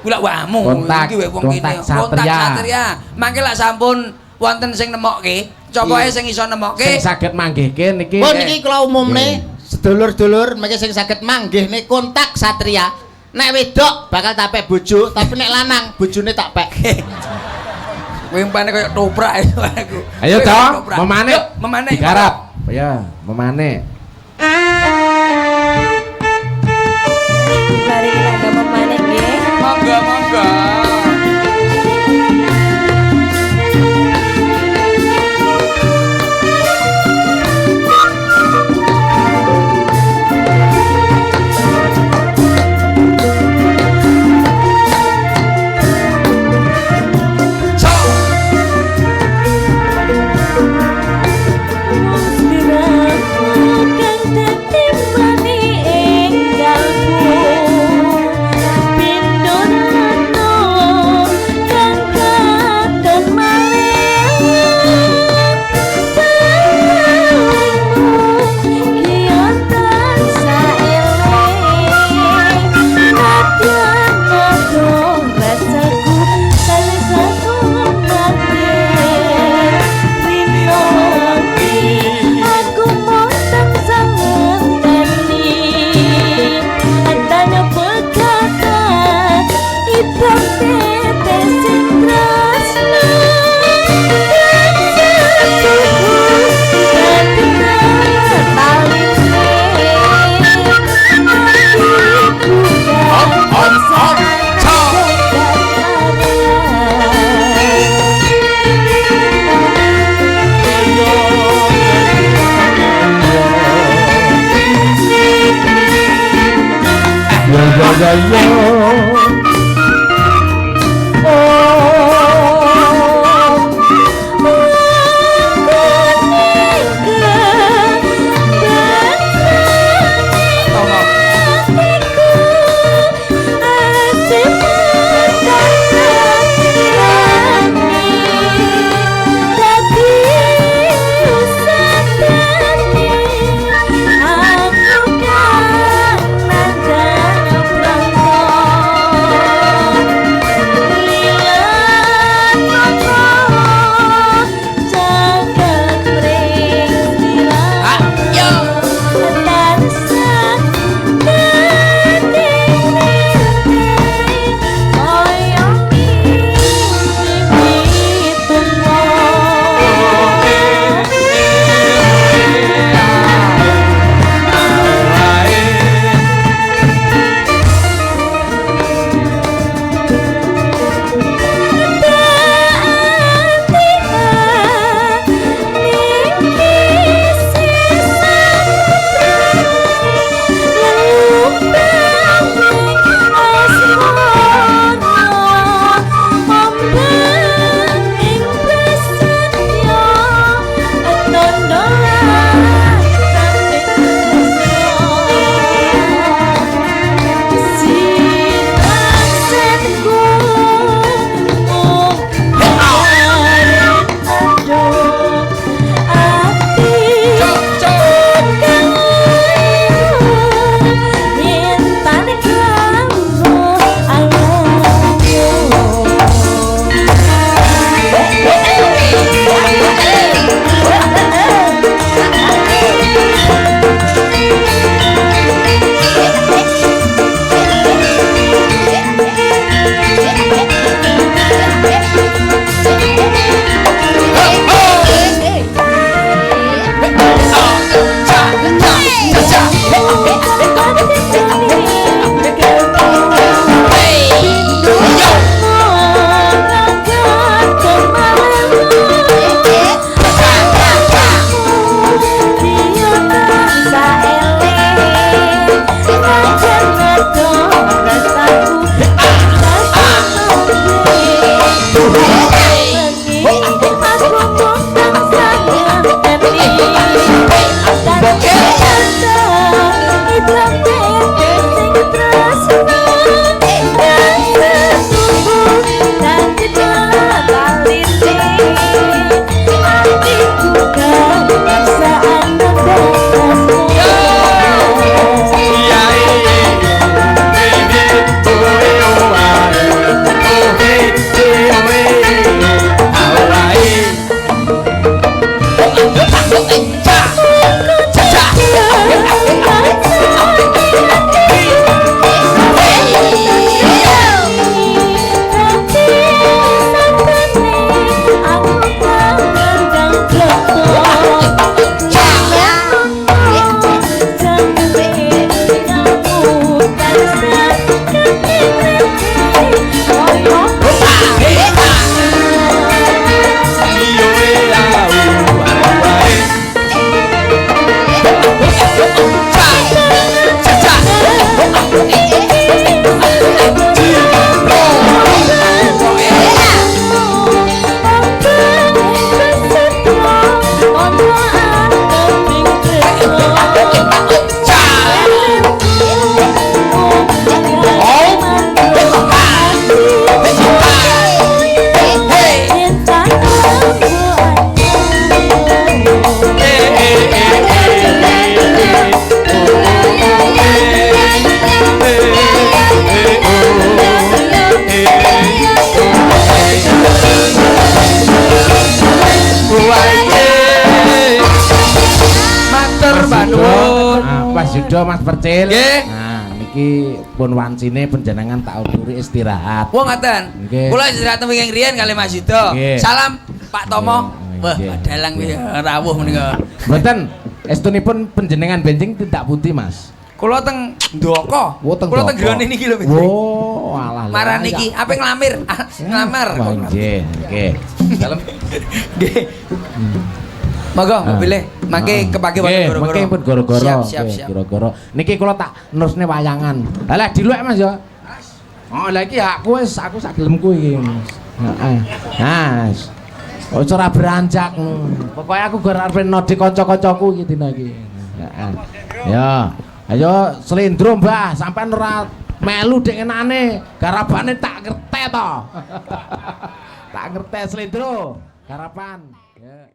Kula wamu Kontak, iki wong kontak kene. Kontak Satria. Satria. Mangke lak sampun wonten sing nemokke, coba ae sing iso Sing nemokke. saged manggihke niki. Pun iki kula umumne sedulur-dulur mengke sing saged manggihne kontak Satria. Nek wedok bakal tak pek bojo, tapi nek lanang bojone tak pek. Kowe umpane koyo toprak aku. Ayo Kowe toh, toprak. memane. Yuk, memane. Digarap. Ya, memane. Mari kita memanen nggih. Monggo monggo. Diraku kang dadi mani ing kalbu. Sudah Mas Percil. Nggih. Nah, niki pun wancine panjenengan tak uturi istirahat. Wong ngaten. Nggih. Kula istirahat wingi riyen kali Mas Yudo. Nggih. Salam Pak Tomo. Wah, Nggih. dalang kuwi rawuh menika. Mboten estunipun panjenengan benjing tindak putih Mas. Kula teng Ndoko. Oh, teng Kula teng Ndoko. grone niki lho. Oh, alah. Marah niki, apa nglamir? Nglamar. Wah, nggih, nggih. Dalem. Nggih. Monggo, pilih. Mangke kepake wonten Nggih, goro-goro. mangke pun goro-goro. Siap, Nggih, siap. Goro-goro. Niki kula tak nerusne wayangan. Lah diluwek Mas ya. Oh, lah iki aku sak gelemku iki. Heeh. Nah, ora beranjak. Pokoke aku gar arep nodi kanca-kancaku iki dina iki. Heeh. Ya. Ayo Slendro Mbah, sampean ora melu dek enane. Garabane tak ngerti to. Tak ngerti Slendro. Garapan. Ya.